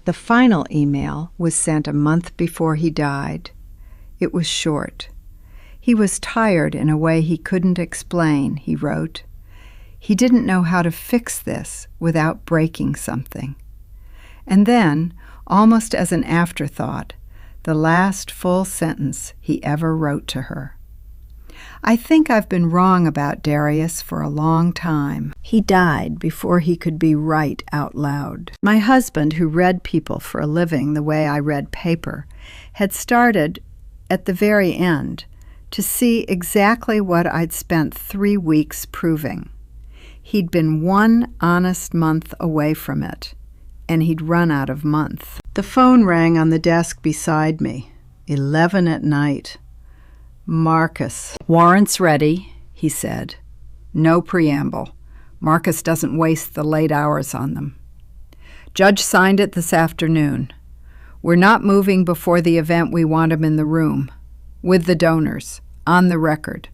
The final email was sent a month before he died. It was short. He was tired in a way he couldn't explain, he wrote. He didn't know how to fix this without breaking something. And then, almost as an afterthought, the last full sentence he ever wrote to her. I think I've been wrong about Darius for a long time. He died before he could be right out loud. My husband, who read people for a living the way I read paper, had started, at the very end, to see exactly what I'd spent 3 weeks proving. He'd been 1 honest month away from it, and he'd run out of month. The phone rang on the desk beside me, 11 at night. Marcus. Warrants ready, he said. No preamble. Marcus doesn't waste the late hours on them. Judge signed it this afternoon. We're not moving before the event. We want him in the room, with the donors, on the record.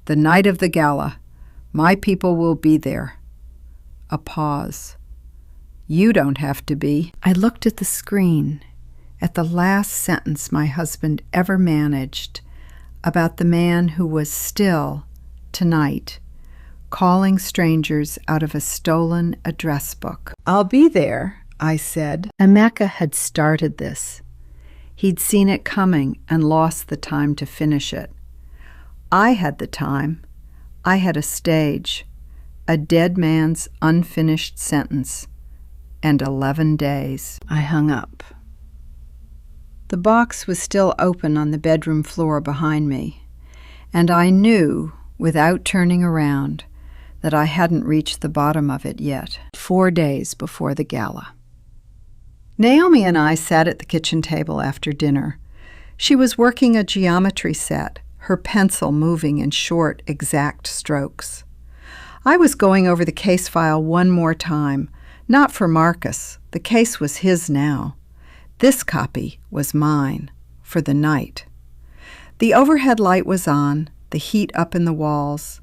The night of the gala. My people will be there. A pause. You don't have to be. I looked at the screen, at the last sentence my husband ever managed about the man who was still, tonight, calling strangers out of a stolen address book. "I'll be there," I said. Emeka had started this. He'd seen it coming and lost the time to finish it. I had the time. I had a stage, a dead man's unfinished sentence, and 11 days. I hung up. The box was still open on the bedroom floor behind me, and I knew, without turning around, that I hadn't reached the bottom of it yet, 4 days before the gala. Naomi and I sat at the kitchen table after dinner. She was working a geometry set, her pencil moving in short, exact strokes. I was going over the case file one more time, not for Marcus. The case was his now. This copy was mine, for the night. The overhead light was on, the heat up in the walls.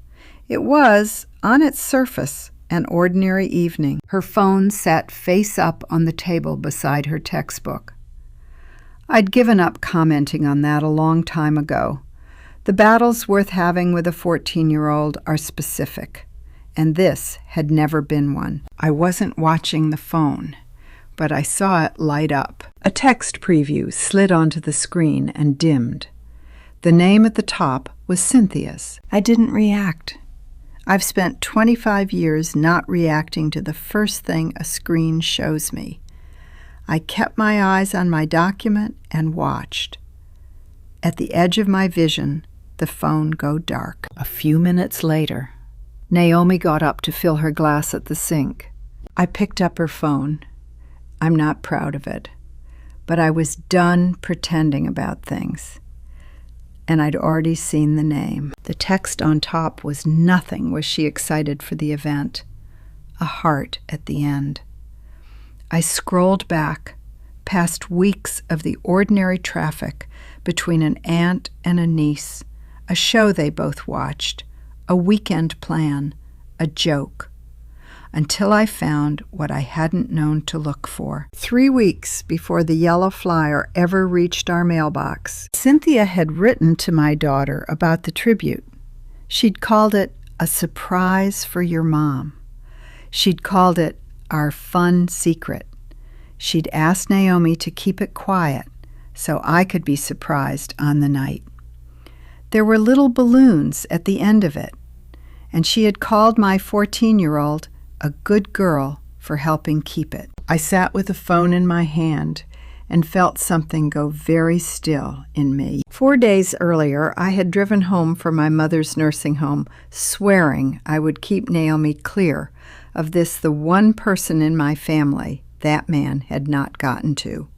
It was, on its surface, an ordinary evening. Her phone sat face up on the table beside her textbook. I'd given up commenting on that a long time ago. The battles worth having with a 14-year-old are specific, and this had never been one. I wasn't watching the phone, but I saw it light up. A text preview slid onto the screen and dimmed. The name at the top was Cynthia's. I didn't react. I've spent 25 years not reacting to the first thing a screen shows me. I kept my eyes on my document and watched. At the edge of my vision, the phone go dark. A few minutes later, Naomi got up to fill her glass at the sink. I picked up her phone. I'm not proud of it, but I was done pretending about things. And I'd already seen the name. The text on top was nothing was she excited for the event. A heart at the end. I scrolled back, past weeks of the ordinary traffic between an aunt and a niece, a show they both watched, a weekend plan, a joke, until I found what I hadn't known to look for. 3 weeks before the yellow flyer ever reached our mailbox, Cynthia had written to my daughter about the tribute. She'd called it a surprise for your mom. She'd called it our fun secret. She'd asked Naomi to keep it quiet so I could be surprised on the night. There were little balloons at the end of it, and she had called my 14-year-old a good girl for helping keep it. I sat with the phone in my hand and felt something go very still in me. 4 days earlier, I had driven home from my mother's nursing home, swearing I would keep Naomi clear of this, the one person in my family that man had not gotten to.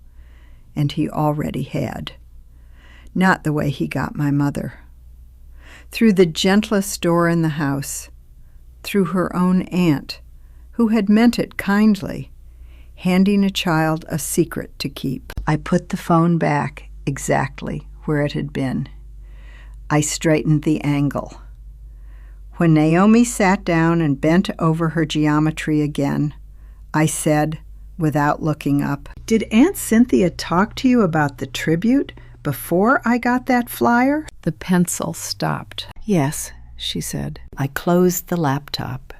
And he already had. Not the way he got my mother. Through the gentlest door in the house, through her own aunt, who had meant it kindly, handing a child a secret to keep. I put the phone back exactly where it had been. I straightened the angle. When Naomi sat down and bent over her geometry again, I said, without looking up, "Did Aunt Cynthia talk to you about the tribute before I got that flyer?" The pencil stopped. "Yes," she said. I closed the laptop.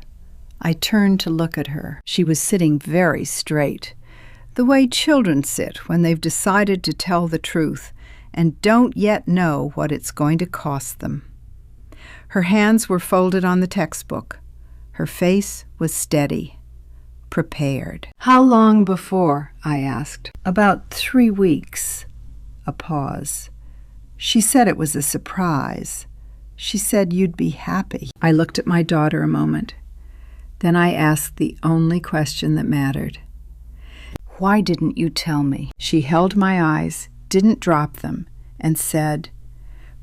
I turned to look at her. She was sitting very straight, the way children sit when they've decided to tell the truth and don't yet know what it's going to cost them. Her hands were folded on the textbook. Her face was steady, prepared. "How long before?" I asked. "About 3 weeks." A pause. "She said it was a surprise. She said you'd be happy." I looked at my daughter a moment. Then I asked the only question that mattered. "Why didn't you tell me?" She held my eyes, didn't drop them, and said,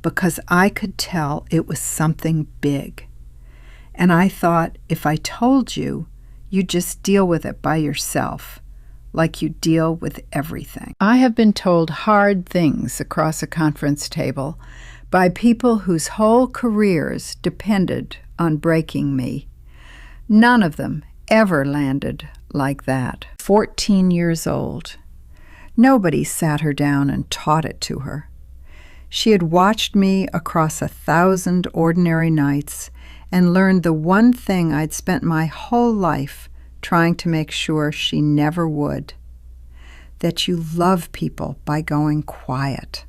"Because I could tell it was something big. And I thought if I told you, you'd just deal with it by yourself, like you deal with everything." I have been told hard things across a conference table by people whose whole careers depended on breaking me. None of them ever landed like that. 14 years old. Nobody sat her down and taught it to her. She had watched me across 1,000 ordinary nights and learned the one thing I'd spent my whole life trying to make sure she never would: that you love people by going quiet,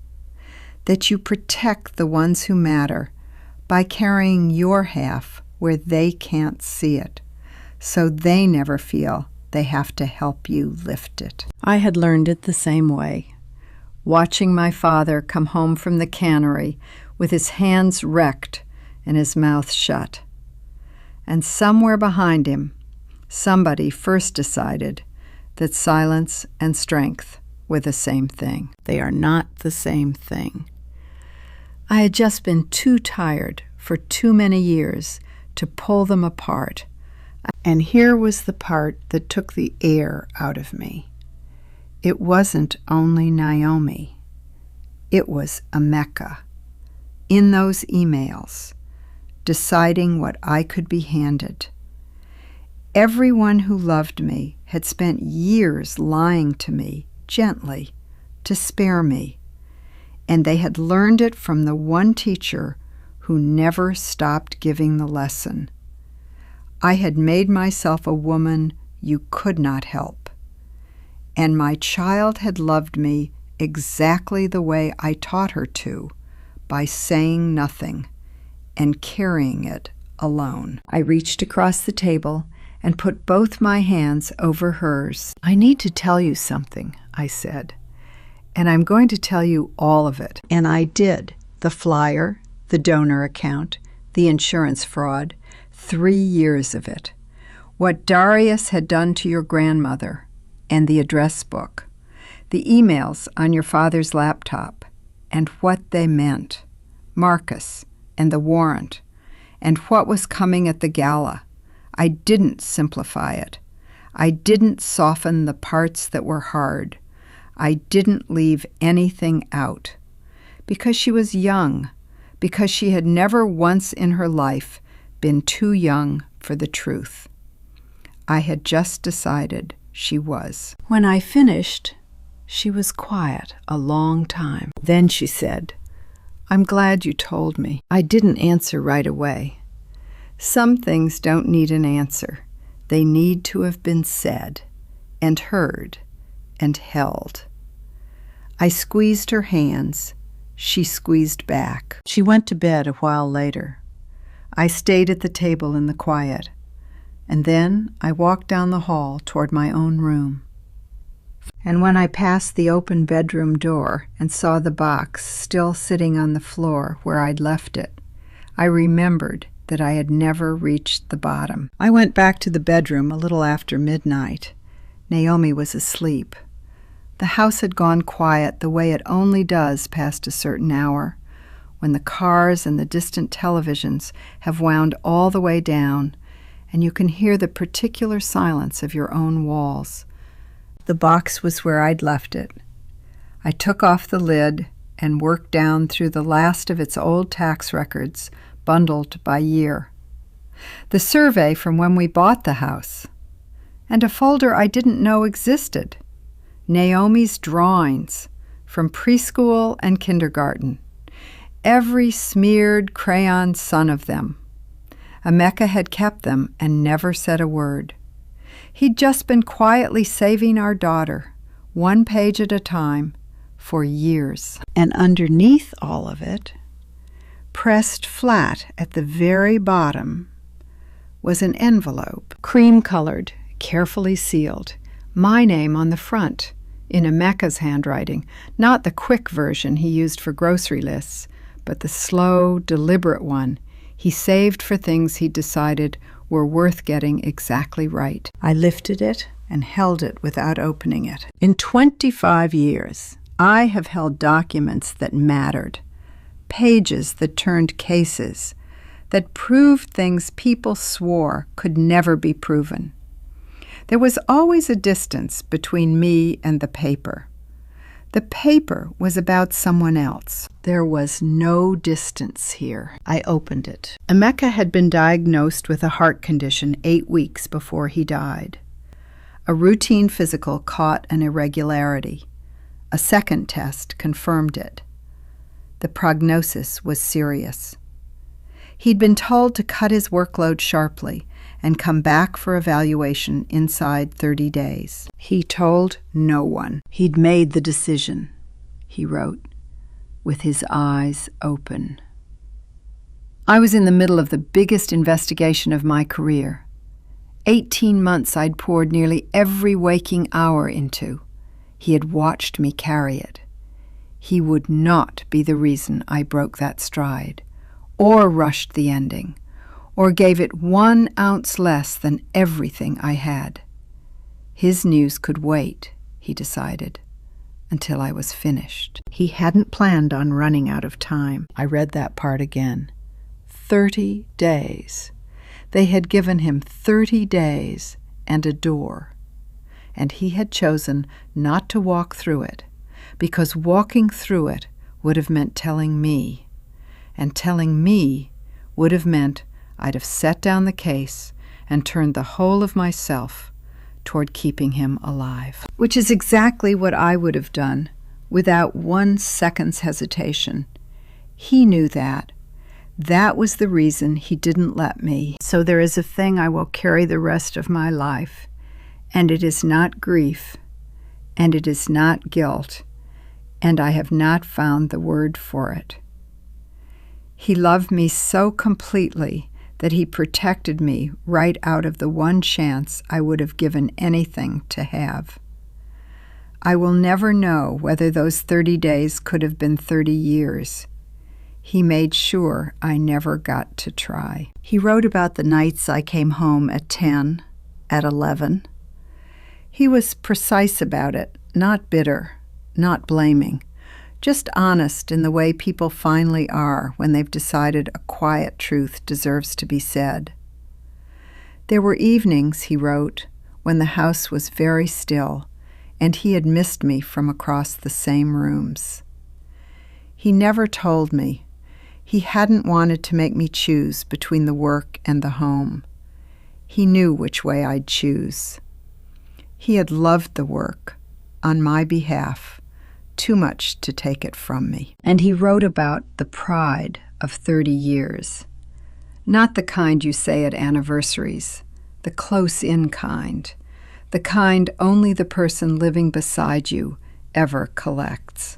that you protect the ones who matter by carrying your half where they can't see it, so they never feel they have to help you lift it. I had learned it the same way, watching my father come home from the cannery with his hands wrecked and his mouth shut. And somewhere behind him, somebody first decided that silence and strength were the same thing. They are not the same thing. I had just been too tired for too many years to pull them apart. And here was the part that took the air out of me. It wasn't only Naomi. It was Emeka, in those emails, deciding what I could be handed. Everyone who loved me had spent years lying to me gently to spare me, and they had learned it from the one teacher who never stopped giving the lesson. I had made myself a woman you could not help, and my child had loved me exactly the way I taught her to, by saying nothing and carrying it alone. I reached across the table and put both my hands over hers. "I need to tell you something," I said, "and I'm going to tell you all of it." And I did. The flyer, the donor account, the insurance fraud, 3 years of it. What Darius had done to your grandmother, and the address book. The emails on your father's laptop, and what they meant. Marcus, and the warrant, and what was coming at the gala. I didn't simplify it. I didn't soften the parts that were hard. I didn't leave anything out. Because she was young, because she had never once in her life been too young for the truth. I had just decided she was. When I finished, she was quiet a long time. Then she said, "I'm glad you told me." I didn't answer right away. Some things don't need an answer. They need to have been said, and heard, and held. I squeezed her hands. She squeezed back. She went to bed a while later. I stayed at the table in the quiet, and then I walked down the hall toward my own room. And when I passed the open bedroom door and saw the box still sitting on the floor where I'd left it, I remembered that I had never reached the bottom. I went back to the bedroom a little after midnight. Naomi was asleep. The house had gone quiet the way it only does past a certain hour, when the cars and the distant televisions have wound all the way down, and you can hear the particular silence of your own walls. The box was where I'd left it. I took off the lid and worked down through the last of its old tax records, bundled by year. The survey from when we bought the house, and a folder I didn't know existed. Naomi's drawings from preschool and kindergarten. Every smeared crayon son of them. Emeka had kept them and never said a word. He'd just been quietly saving our daughter, 1 page at a time, for years. And underneath all of it, pressed flat at the very bottom, was an envelope, cream-colored, carefully sealed, my name on the front, in Emeka's handwriting, not the quick version he used for grocery lists, but the slow, deliberate one he saved for things he decided were worth getting exactly right. I lifted it and held it without opening it. In 25 years, I have held documents that mattered, pages that turned cases, that proved things people swore could never be proven. There was always a distance between me and the paper. The paper was about someone else. There was no distance here. I opened it. Emeka had been diagnosed with a heart condition 8 weeks before he died. A routine physical caught an irregularity. A second test confirmed it. The prognosis was serious. He'd been told to cut his workload sharply and come back for evaluation inside 30 days. He told no one. He'd made the decision, he wrote, with his eyes open. I was in the middle of the biggest investigation of my career. 18 months I'd poured nearly every waking hour into. He had watched me carry it. He would not be the reason I broke that stride, or rushed the ending, or gave it 1 ounce less than everything I had. His news could wait, he decided, until I was finished. He hadn't planned on running out of time. I read that part again. 30 days. They had given him 30 days and a door, and he had chosen not to walk through it, because walking through it would have meant telling me, and telling me would have meant I'd have set down the case and turned the whole of myself toward keeping him alive. Which is exactly what I would have done, without 1 second's hesitation. He knew that. That was the reason he didn't let me. So there is a thing I will carry the rest of my life, and it is not grief, and it is not guilt, and I have not found the word for it. He loved me so completely that he protected me right out of the 1 chance I would have given anything to have. I will never know whether those 30 days could have been 30 years. He made sure I never got to try. He wrote about the nights I came home at 10, at 11. He was precise about it, not bitter, not blaming, just honest in the way people finally are when they've decided a quiet truth deserves to be said. There were evenings, he wrote, when the house was very still, and he had missed me from across the same rooms. He never told me. He hadn't wanted to make me choose between the work and the home. He knew which way I'd choose. He had loved the work, on my behalf, too much to take it from me. And he wrote about the pride of 30 years. Not the kind you say at anniversaries, the close-in kind, the kind only the person living beside you ever collects.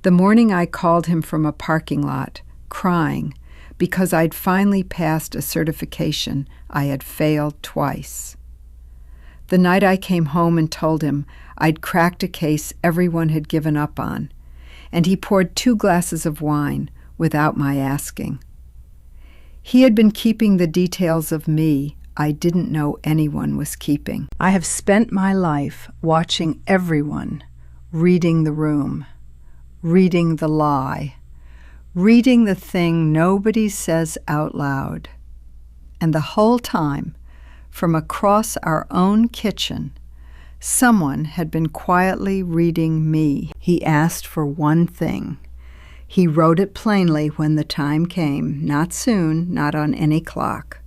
The morning I called him from a parking lot, crying, because I'd finally passed a certification I had failed twice. The night I came home and told him I'd cracked a case everyone had given up on, and he poured 2 glasses of wine without my asking. He had been keeping the details of me I didn't know anyone was keeping. I have spent my life watching everyone, reading the room, reading the lie, reading the thing nobody says out loud. And the whole time, from across our own kitchen, someone had been quietly reading me. He asked for one thing. He wrote it plainly when the time came, not soon, not on any clock.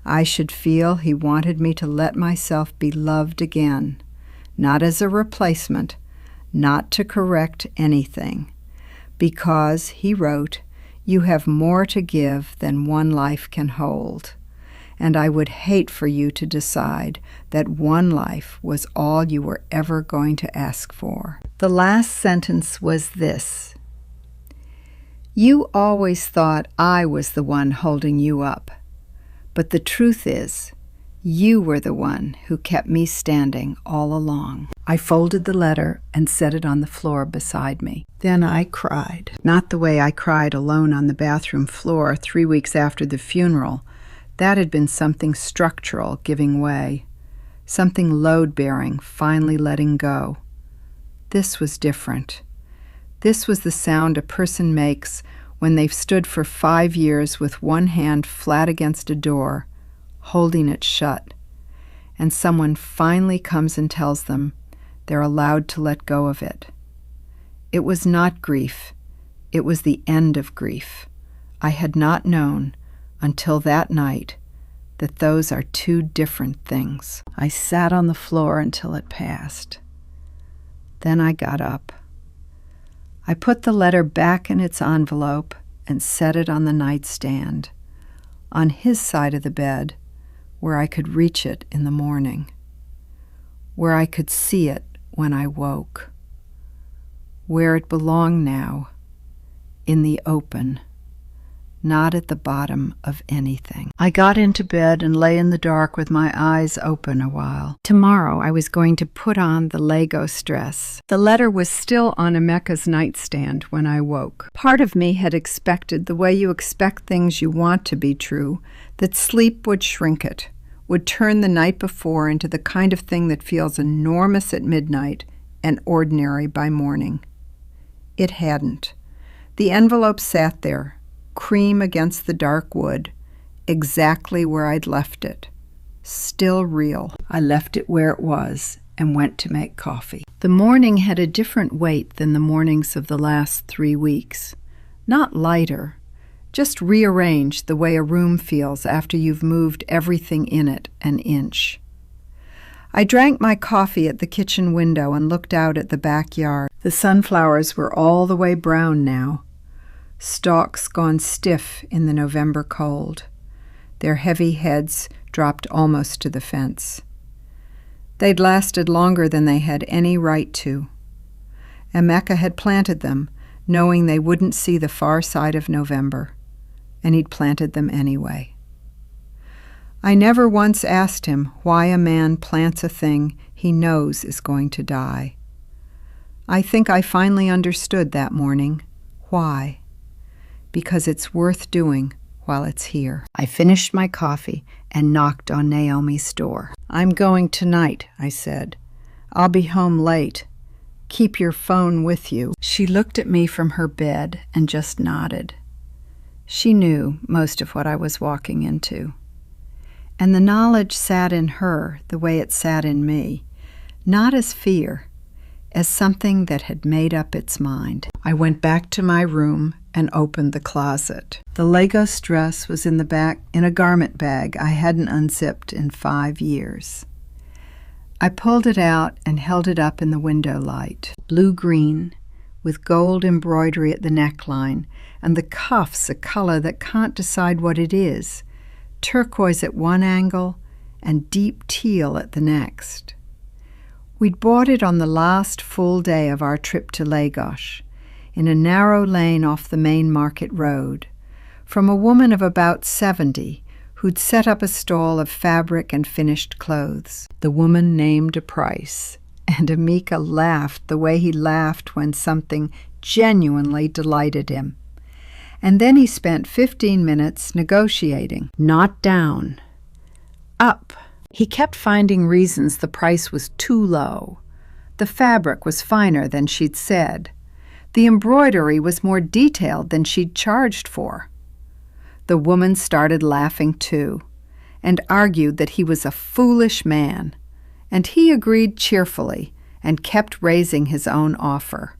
I should feel he wanted me to let myself be loved again, not as a replacement, not to correct anything, because, he wrote, you have more to give than one life can hold, and I would hate for you to decide that one life was all you were ever going to ask for. The last sentence was this: you always thought I was the one holding you up, but the truth is, you were the one who kept me standing all along. I folded the letter and set it on the floor beside me. Then I cried. Not the way I cried alone on the bathroom floor 3 weeks after the funeral. That had been something structural giving way, something load-bearing finally letting go. This was different. This was the sound a person makes when they've stood for 5 years with one hand flat against a door, holding it shut, and someone finally comes and tells them they're allowed to let go of it. It was not grief. It was the end of grief. I had not known, until that night, that those are 2 different things. I sat on the floor until it passed. Then I got up. I put the letter back in its envelope and set it on the nightstand, on his side of the bed, where I could reach it in the morning, where I could see it when I woke, where it belonged now, in the open, not at the bottom of anything. I got into bed and lay in the dark with my eyes open a while. Tomorrow I was going to put on the Lagos dress. The letter was still on Emeka's nightstand when I woke. Part of me had expected, the way you expect things you want to be true, that sleep would shrink it, would turn the night before into the kind of thing that feels enormous at midnight and ordinary by morning. It hadn't. The envelope sat there, cream against the dark wood, exactly where I'd left it. Still real. I left it where it was and went to make coffee. The morning had a different weight than the mornings of the last 3 weeks. Not lighter, just rearranged the way a room feels after you've moved everything in it an inch. I drank my coffee at the kitchen window and looked out at the backyard. The sunflowers were all the way brown now, stalks gone stiff in the November cold. Their heavy heads dropped almost to the fence. They'd lasted longer than they had any right to. Emeka had planted them, knowing they wouldn't see the far side of November, and he'd planted them anyway. I never once asked him why a man plants a thing he knows is going to die. I think I finally understood that morning why. Because it's worth doing while it's here. I finished my coffee and knocked on Naomi's door. "I'm going tonight," I said. "I'll be home late. Keep your phone with you." She looked at me from her bed and just nodded. She knew most of what I was walking into. And the knowledge sat in her the way it sat in me, not as fear, as something that had made up its mind. I went back to my room and opened the closet. The Lagos dress was in the back in a garment bag I hadn't unzipped in 5 years. I pulled it out and held it up in the window light. Blue-green, with gold embroidery at the neckline, and the cuffs a color that can't decide what it is, turquoise at one angle and deep teal at the next. We'd bought it on the last full day of our trip to Lagos, in a narrow lane off the main market road, from a woman of about 70 who'd set up a stall of fabric and finished clothes. The woman named a price, and Emeka laughed the way he laughed when something genuinely delighted him. And then he spent 15 minutes negotiating. Not down. Up. He kept finding reasons the price was too low. The fabric was finer than she'd said. The embroidery was more detailed than she'd charged for. The woman started laughing too, and argued that he was a foolish man, and he agreed cheerfully and kept raising his own offer.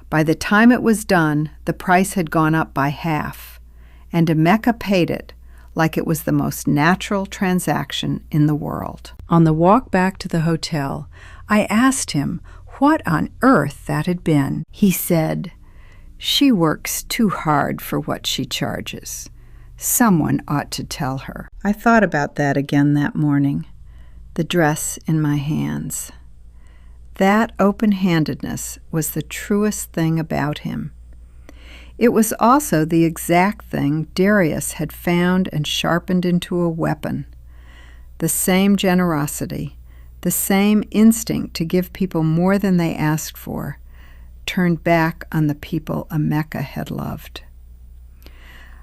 By the time it was done, the price had gone up by half, and Emeka paid it like it was the most natural transaction in the world. On the walk back to the hotel, I asked him what on earth that had been. He said, "She works too hard for what she charges. Someone ought to tell her." I thought about that again that morning, the dress in my hands. That open-handedness was the truest thing about him. It was also the exact thing Darius had found and sharpened into a weapon. The same generosity, the same instinct to give people more than they asked for, turned back on the people Emeka had loved.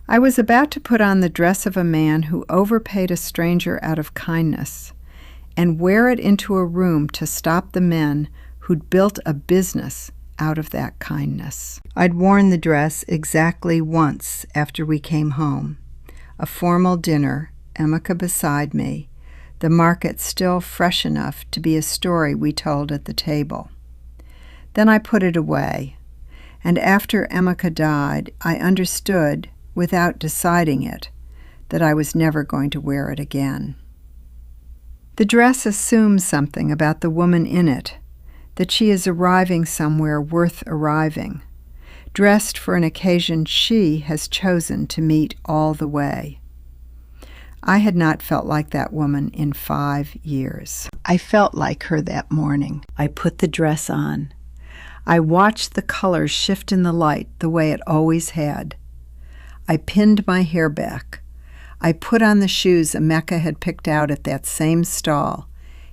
I was about to put on the dress of a man who overpaid a stranger out of kindness and wear it into a room to stop the men who'd built a business out of that kindness. I'd worn the dress exactly once after we came home. A formal dinner, Emeka beside me, the market still fresh enough to be a story we told at the table. Then I put it away, and after Emeka died, I understood, without deciding it, that I was never going to wear it again. The dress assumes something about the woman in it, that she is arriving somewhere worth arriving, dressed for an occasion she has chosen to meet all the way. I had not felt like that woman in 5 years. I felt like her that morning. I put the dress on. I watched the colors shift in the light the way it always had. I pinned my hair back. I put on the shoes Emeka had picked out at that same stall,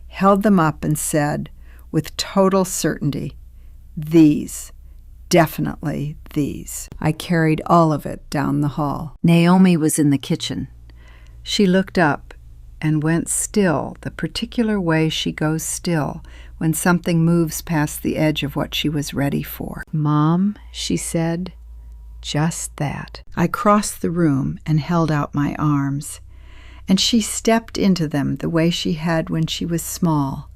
held them up and said, with total certainty, "These, definitely these." I carried all of it down the hall. Naomi was in the kitchen. She looked up and went still, the particular way she goes still when something moves past the edge of what she was ready for. "Mom," she said, just that. I crossed the room and held out my arms, and she stepped into them the way she had when she was small,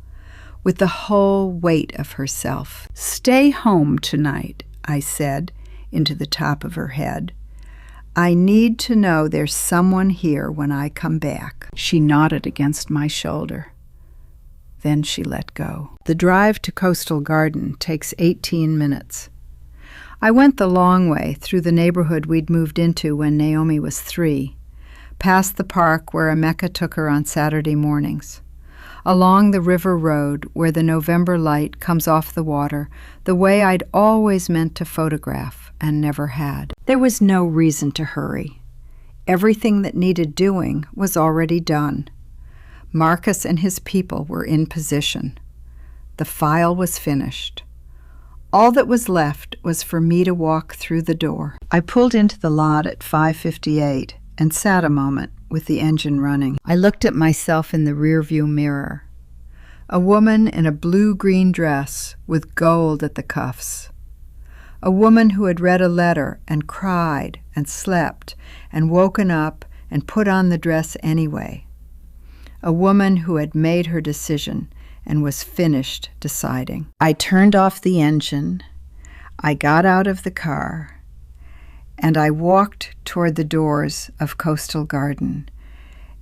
with the whole weight of herself. "Stay home tonight," I said into the top of her head. "I need to know there's someone here when I come back." She nodded against my shoulder. Then she let go. The drive to Coastal Garden takes 18 minutes. I went the long way through the neighborhood we'd moved into when Naomi was 3, past the park where Emeka took her on Saturday mornings, along the river road where the November light comes off the water the way I'd always meant to photograph and never had. There was no reason to hurry. Everything that needed doing was already done. Marcus and his people were in position. The file was finished. All that was left was for me to walk through the door. I pulled into the lot at 5:58 and sat a moment with the engine running. I looked at myself in the rearview mirror. A woman in a blue-green dress with gold at the cuffs. A woman who had read a letter and cried and slept and woken up and put on the dress anyway. A woman who had made her decision and was finished deciding. I turned off the engine, I got out of the car, and I walked toward the doors of Coastal Garden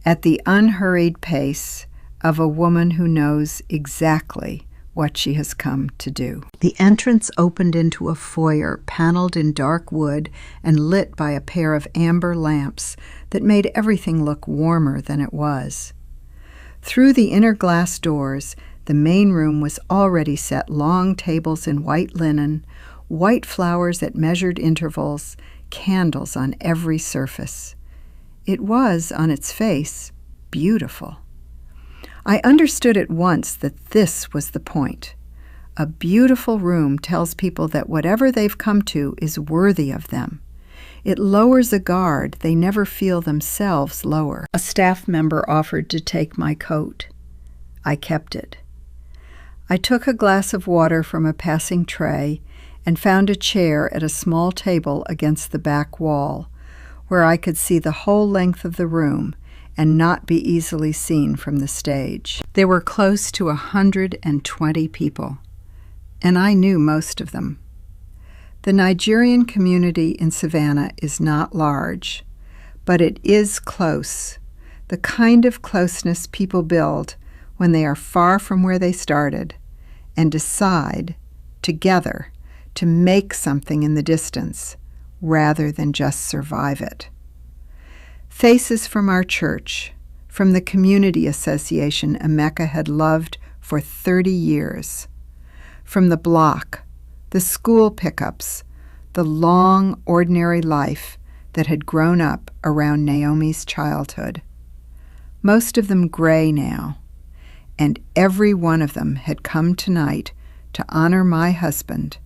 at the unhurried pace of a woman who knows exactly what she has come to do. The entrance opened into a foyer paneled in dark wood and lit by a pair of amber lamps that made everything look warmer than it was. Through the inner glass doors, the main room was already set long tables in white linen, white flowers at measured intervals, candles on every surface. It was, on its face, beautiful. I understood at once that this was the point. A beautiful room tells people that whatever they've come to is worthy of them. It lowers a guard they never feel themselves lower. A staff member offered to take my coat. I kept it. I took a glass of water from a passing tray and found a chair at a small table against the back wall, where I could see the whole length of the room and not be easily seen from the stage. There were close to 120 people, and I knew most of them. The Nigerian community in Savannah is not large, but it is close, the kind of closeness people build when they are far from where they started and decide, together, to make something in the distance rather than just survive it. Faces from our church, from the community association Emeka had loved for 30 years, from the block, the school pickups, the long, ordinary life that had grown up around Naomi's childhood. Most of them gray now, and every one of them had come tonight to honor my husband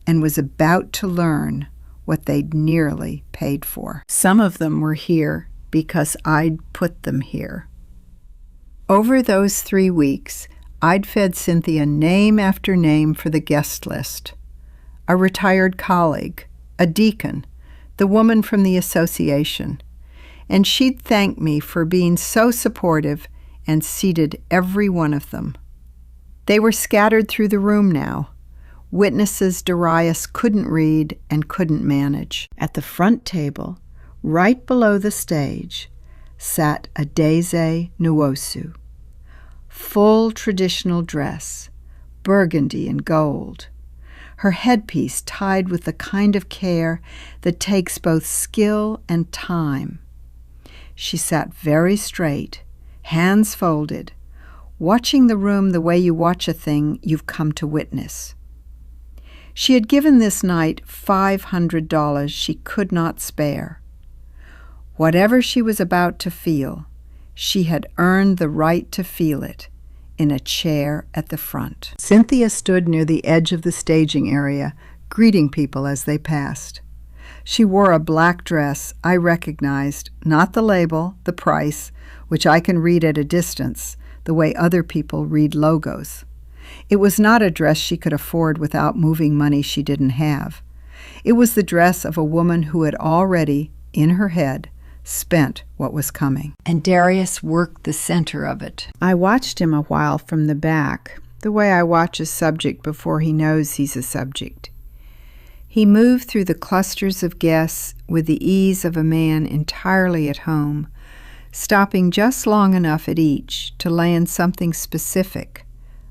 and was about to learn what they'd nearly paid for. Some of them were here because I'd put them here. Over those 3 weeks, I'd fed Cynthia name after name for the guest list. A retired colleague, a deacon, the woman from the association, and she'd thank me for being so supportive and seated every one of them. They were scattered through the room now, witnesses Darius couldn't read and couldn't manage. At the front table, right below the stage, sat Adeze Nwosu. Full traditional dress, burgundy and gold. her headpiece tied with the kind of care that takes both skill and time. She sat very straight, hands folded, watching the room the way you watch a thing you've come to witness. She had given this night $500 she could not spare. Whatever she was about to feel, she had earned the right to feel it in a chair at the front. Cynthia stood near the edge of the staging area, greeting people as they passed. She wore a black dress I recognized, not the label, the price, which I can read at a distance, the way other people read logos. It was not a dress she could afford without moving money she didn't have. It was the dress of a woman who had already, in her head, spent what was coming. And Darius worked the center of it. I watched him a while from the back, the way I watch a subject before he knows he's a subject. He moved through the clusters of guests with the ease of a man entirely at home, stopping just long enough at each to land something specific,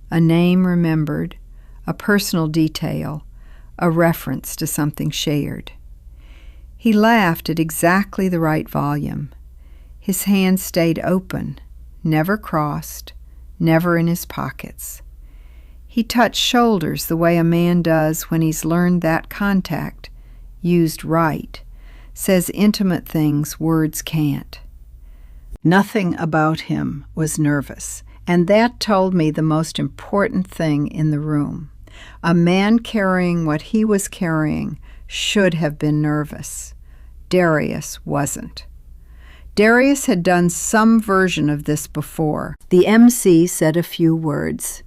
a name remembered, a personal detail, a reference to something shared. He laughed at exactly the right volume. His hands stayed open, never crossed, never in his pockets. He touched shoulders the way a man does when he's learned that contact, used right, says intimate things words can't. Nothing about him was nervous, and that told me the most important thing in the room. A man carrying what he was carrying should have been nervous. Darius wasn't. Darius had done some version of this before. The MC said a few words,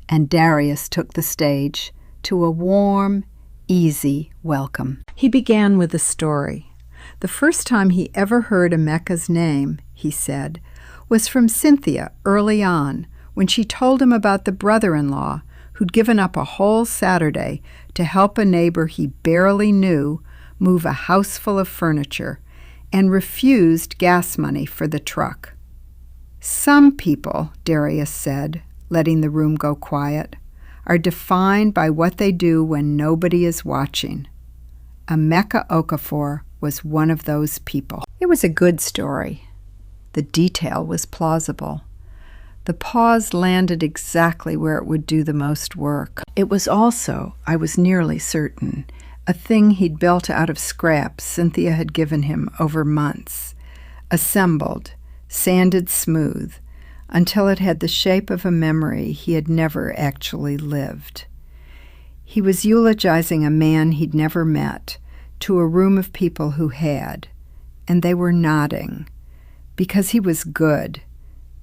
and Darius took the stage to a warm, easy welcome. He began with a story. The first time he ever heard Emeka's name, he said, was from Cynthia early on, when she told him about the brother-in-law who'd given up a whole Saturday to help a neighbor he barely knew move a house full of furniture and refused gas money for the truck. Some people, Darius said, letting the room go quiet, are defined by what they do when nobody is watching. Emeka Okafor was one of those people. It was a good story. The detail was plausible. The pause landed exactly where it would do the most work. It was also, I was nearly certain, a thing he'd built out of scraps Cynthia had given him over months, assembled, sanded smooth, until it had the shape of a memory he had never actually lived. He was eulogizing a man he'd never met to a room of people who had, and they were nodding, because he was good,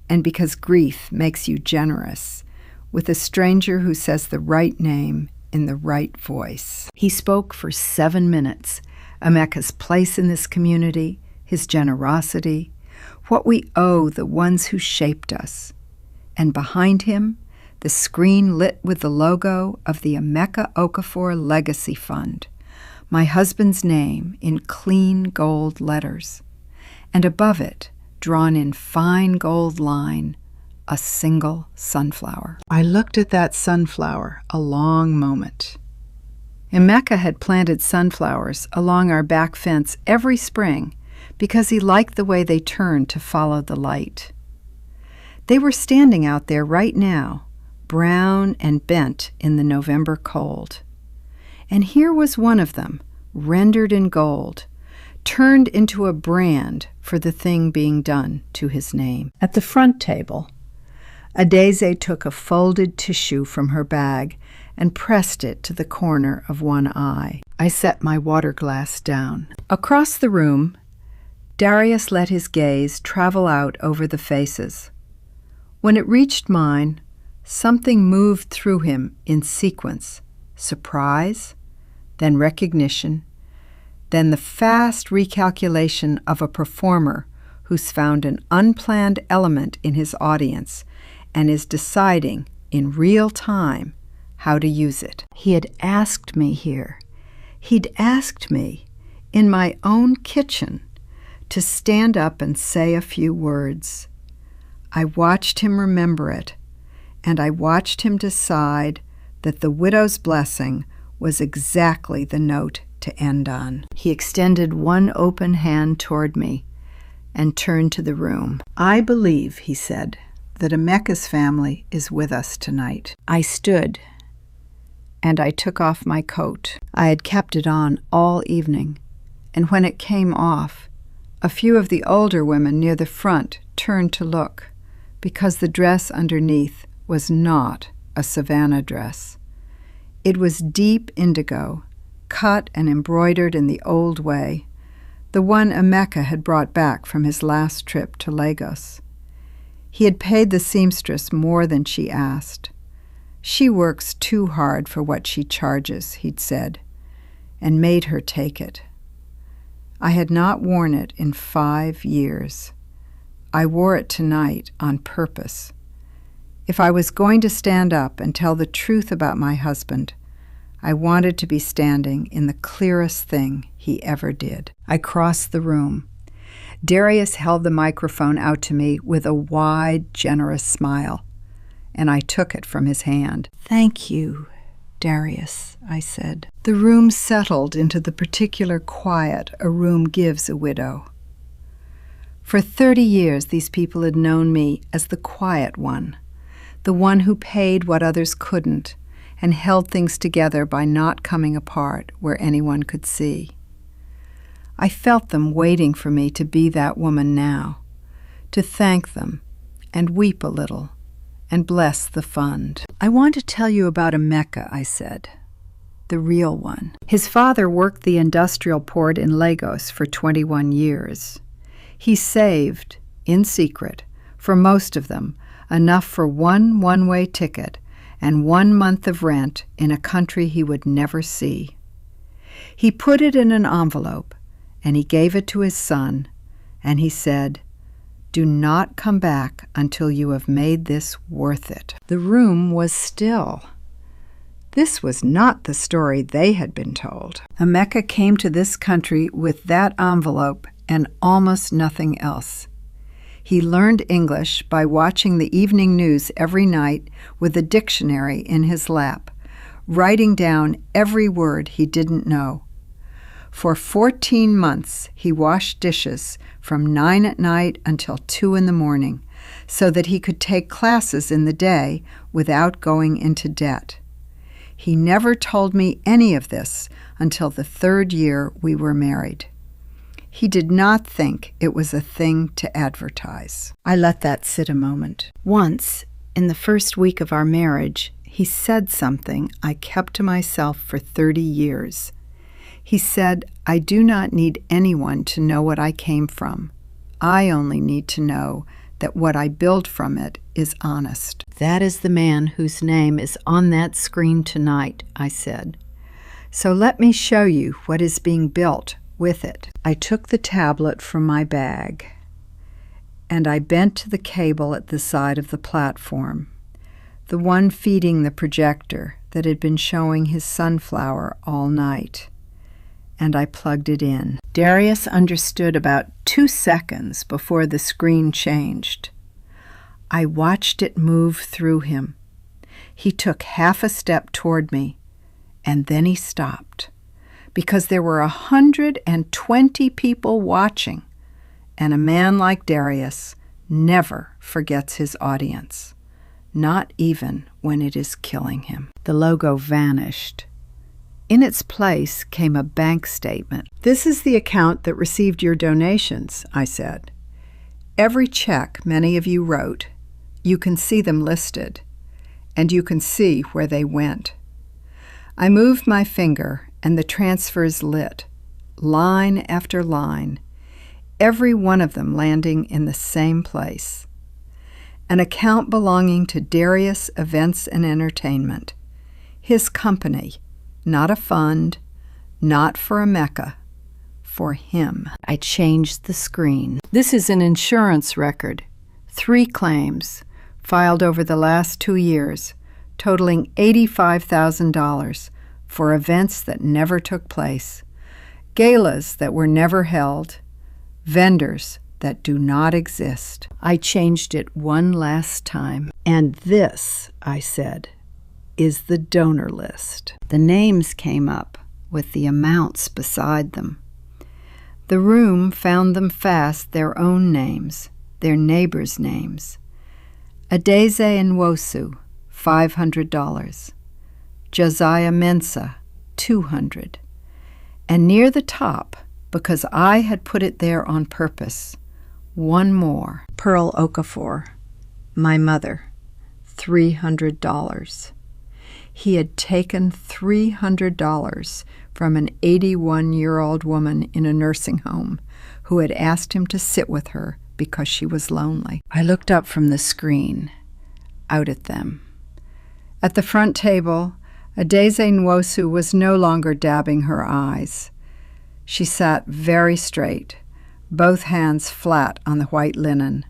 and because grief makes you generous, with a stranger who says the right name in the right voice. He spoke for 7 minutes, Emeka's place in this community, his generosity, what we owe the ones who shaped us. And behind him, the screen lit with the logo of the Emeka Okafor Legacy Fund, my husband's name in clean gold letters, and above it, drawn in fine gold line, a single sunflower. I looked at that sunflower a long moment. Emeka had planted sunflowers along our back fence every spring because he liked the way they turned to follow the light. They were standing out there right now, brown and bent in the November cold. And here was one of them, rendered in gold, turned into a brand for the thing being done to his name. At the front table, Adeze took a folded tissue from her bag and pressed it to the corner of one eye. I set my water glass down. Across the room, Darius let his gaze travel out over the faces. When it reached mine, something moved through him in sequence. Surprise, then recognition, then the fast recalculation of a performer who's found an unplanned element in his audience and is deciding in real time how to use it. He had asked me here. He'd asked me in my own kitchen to stand up and say a few words. I watched him remember it, and I watched him decide that the widow's blessing was exactly the note to end on. He extended one open hand toward me and turned to the room. "I believe," he said, "that Emeka's family is with us tonight." I stood, and I took off my coat. I had kept it on all evening, and when it came off, a few of the older women near the front turned to look, because the dress underneath was not a Savannah dress. It was deep indigo, cut and embroidered in the old way, the one Emeka had brought back from his last trip to Lagos. He had paid the seamstress more than she asked. "She works too hard for what she charges," he'd said, and made her take it. I had not worn it in 5 years. I wore it tonight on purpose. If I was going to stand up and tell the truth about my husband, I wanted to be standing in the clearest thing he ever did. I crossed the room. Darius held the microphone out to me with a wide, generous smile, and I took it from his hand. "Thank you, Darius," I said. The room settled into the particular quiet a room gives a widow. For 30 years, these people had known me as the quiet one, the one who paid what others couldn't and held things together by not coming apart where anyone could see. I felt them waiting for me to be that woman now, to thank them and weep a little and bless the fund. "I want to tell you about Emeka," I said, "the real one." His father worked the industrial port in Lagos for 21 years. He saved, in secret, for most of them, enough for one one-way ticket and 1 month of rent in a country he would never see. He put it in an envelope, and he gave it to his son, and he said, "Do not come back until you have made this worth it." The room was still. This was not the story they had been told. Emeka came to this country with that envelope and almost nothing else. He learned English by watching the evening news every night with a dictionary in his lap, writing down every word he didn't know. For 14 months, he washed dishes from 9 at night until 2 in the morning, so that he could take classes in the day without going into debt. He never told me any of this until the 3rd year we were married. He did not think it was a thing to advertise. I let that sit a moment. Once, in the first week of our marriage, he said something I kept to myself for 30 years. He said, "I do not need anyone to know what I came from. I only need to know that what I build from it is honest." "That is the man whose name is on that screen tonight," I said. "So let me show you what is being built with it." I took the tablet from my bag, and I bent to the cable at the side of the platform, the one feeding the projector that had been showing his sunflower all night, and I plugged it in. Darius understood about 2 seconds before the screen changed. I watched it move through him. He took half a step toward me, and then he stopped, because there were 120 people watching, and a man like Darius never forgets his audience, not even when it is killing him. The logo vanished. In its place came a bank statement. "This is the account that received your donations," I said. "Every check many of you wrote, you can see them listed, and you can see where they went." I moved my finger, and the transfers lit, line after line, every one of them landing in the same place. An account belonging to Darius Events and Entertainment, his company, not a fund, not for Emeka, for him. I changed the screen. This is an insurance record, 3 claims, filed over the last 2 years, totaling $85,000 for events that never took place, galas that were never held, vendors that do not exist. I changed it one last time. "And this," I said, is the donor list. The names came up with the amounts beside them. The room found them fast their own names, their neighbors' names. Adeze Nwosu, $500. Josiah Mensah, $200. And near the top, because I had put it there on purpose, one more. Pearl Okafor, my mother, $300. He had taken $300 from an 81-year-old woman in a nursing home who had asked him to sit with her because she was lonely. I looked up from the screen, out at them. At the front table, Adeze Nwosu was no longer dabbing her eyes. She sat very straight, both hands flat on the white linen,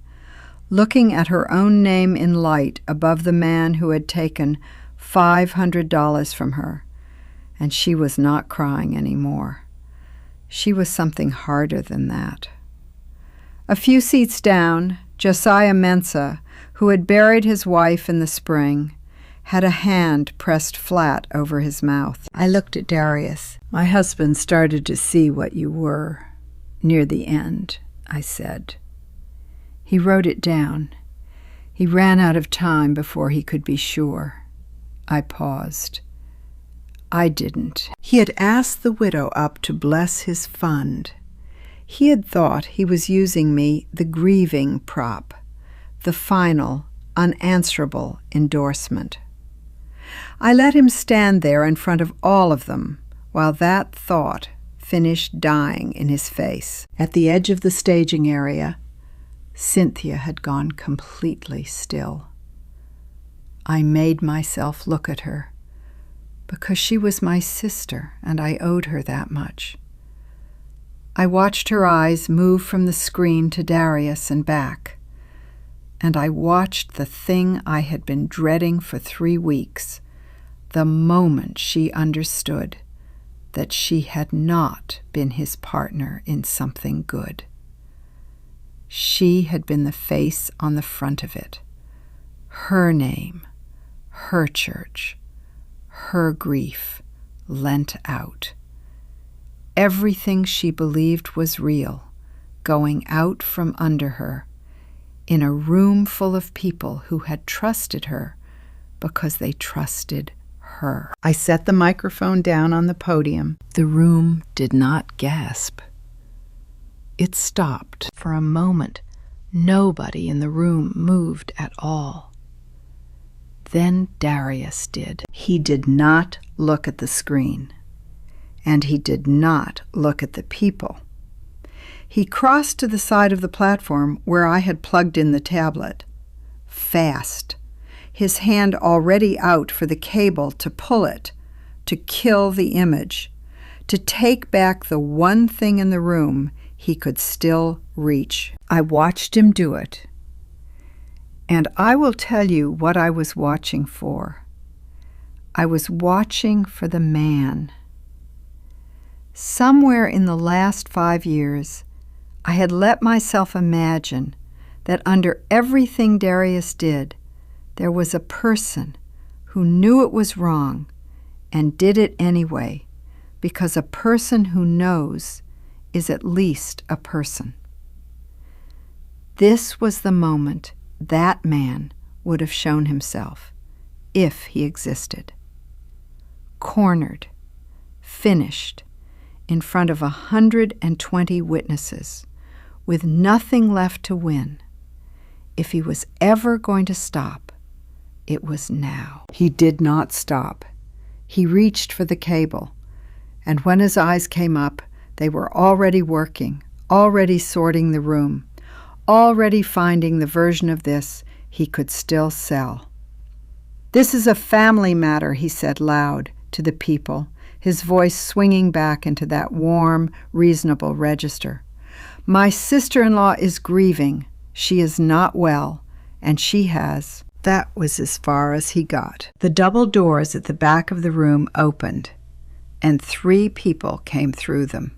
looking at her own name in light above the man who had taken $500 from her, and she was not crying anymore. She was something harder than that. A few seats down, Josiah Mensah, who had buried his wife in the spring, had a hand pressed flat over his mouth. I looked at Darius. My husband started to see what you were. Near the end, I said. He wrote it down. He ran out of time before he could be sure. I paused. I didn't. He had asked the widow up to bless his fund. He had thought he was using me, the grieving prop, the final, unanswerable endorsement. I let him stand there in front of all of them while that thought finished dying in his face. At the edge of the staging area, Cynthia had gone completely still. I made myself look at her because she was my sister and I owed her that much. I watched her eyes move from the screen to Darius and back, and I watched the thing I had been dreading for 3 weeks, the moment she understood that she had not been his partner in something good. She had been the face on the front of it, her name, her church, her grief lent out. Everything she believed was real, going out from under her, in a room full of people who had trusted her because they trusted her. I set the microphone down on the podium. The room did not gasp. It stopped. For a moment, nobody in the room moved at all. Then Darius did. He did not look at the screen, and he did not look at the people. He crossed to the side of the platform where I had plugged in the tablet. Fast, his hand already out for the cable to pull it, to kill the image, to take back the one thing in the room he could still reach. I watched him do it. And I will tell you what I was watching for. I was watching for the man. Somewhere in the last 5 years, I had let myself imagine that under everything Darius did, there was a person who knew it was wrong and did it anyway, because a person who knows is at least a person. This was the moment that man would have shown himself, if he existed. Cornered, finished, in front of 120 witnesses, with nothing left to win. If he was ever going to stop, it was now. He did not stop. He reached for the cable, and when his eyes came up, they were already working, already sorting the room, already finding the version of this he could still sell. "This is a family matter," he said loud to the people, his voice swinging back into that warm, reasonable register. "My sister-in-law is grieving. She is not well, and she has..." That was as far as he got. The double doors at the back of the room opened, and 3 people came through them.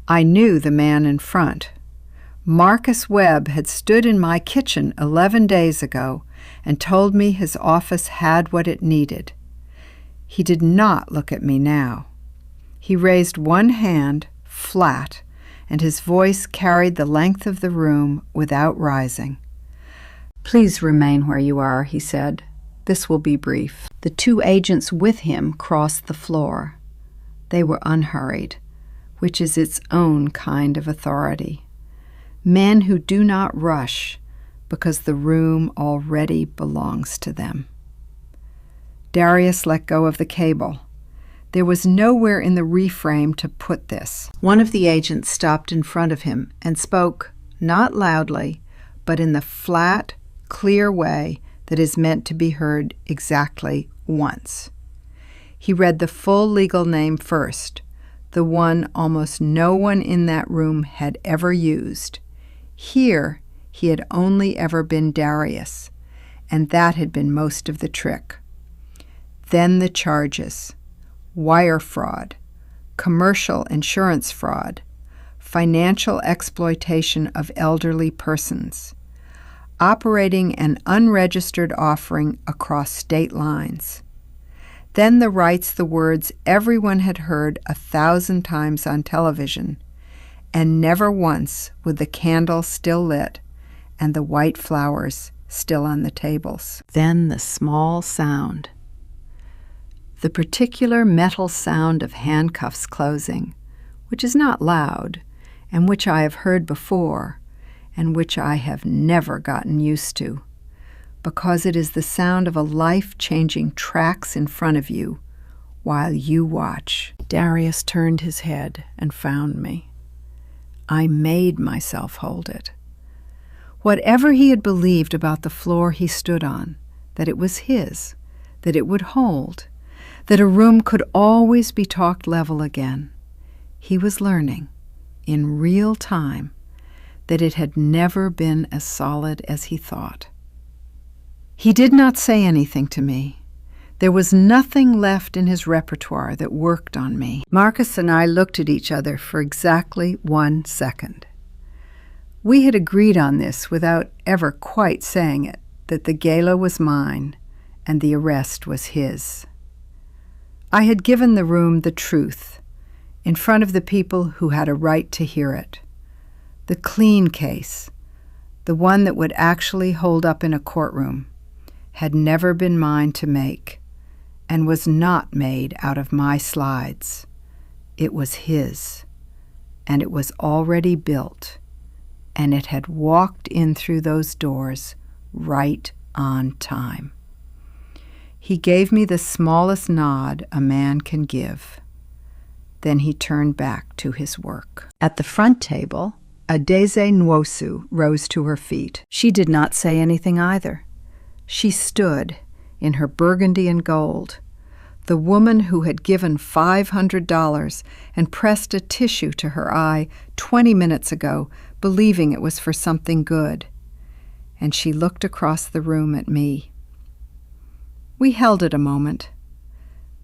I knew the man in front. Marcus Webb had stood in my kitchen 11 days ago and told me his office had what it needed. He did not look at me now. He raised one hand, flat, and his voice carried the length of the room without rising. "Please remain where you are," he said. "This will be brief." The two agents with him crossed the floor. They were unhurried, which is its own kind of authority. Men who do not rush because the room already belongs to them. Darius let go of the cable. There was nowhere in the reframe to put this. One of the agents stopped in front of him and spoke, not loudly, but in the flat, clear way that is meant to be heard exactly once. He read the full legal name first, the one almost no one in that room had ever used. Here, he had only ever been Darius, and that had been most of the trick. Then the charges: wire fraud, commercial insurance fraud, financial exploitation of elderly persons, operating an unregistered offering across state lines. Then the writes the words everyone had heard 1,000 times on television, and never once with the candle still lit and the white flowers still on the tables. Then the small sound. The particular metal sound of handcuffs closing, which is not loud, and which I have heard before, and which I have never gotten used to, because it is the sound of a life-changing tracks in front of you while you watch. Darius turned his head and found me. I made myself hold it. Whatever he had believed about the floor he stood on, that it was his, that it would hold, that a room could always be talked level again, he was learning, in real time, that it had never been as solid as he thought. He did not say anything to me. There was nothing left in his repertoire that worked on me. Marcus and I looked at each other for exactly 1 second. We had agreed on this without ever quite saying it, that the gala was mine and the arrest was his. I had given the room the truth, in front of the people who had a right to hear it. The clean case, the one that would actually hold up in a courtroom, had never been mine to make, and was not made out of my slides. It was his, and it was already built, and it had walked in through those doors right on time. He gave me the smallest nod a man can give. Then he turned back to his work. At the front table, Adeze Nwosu rose to her feet. She did not say anything either. She stood, in her burgundy and gold, the woman who had given $500 and pressed a tissue to her eye 20 minutes ago, believing it was for something good. And she looked across the room at me. We held it a moment.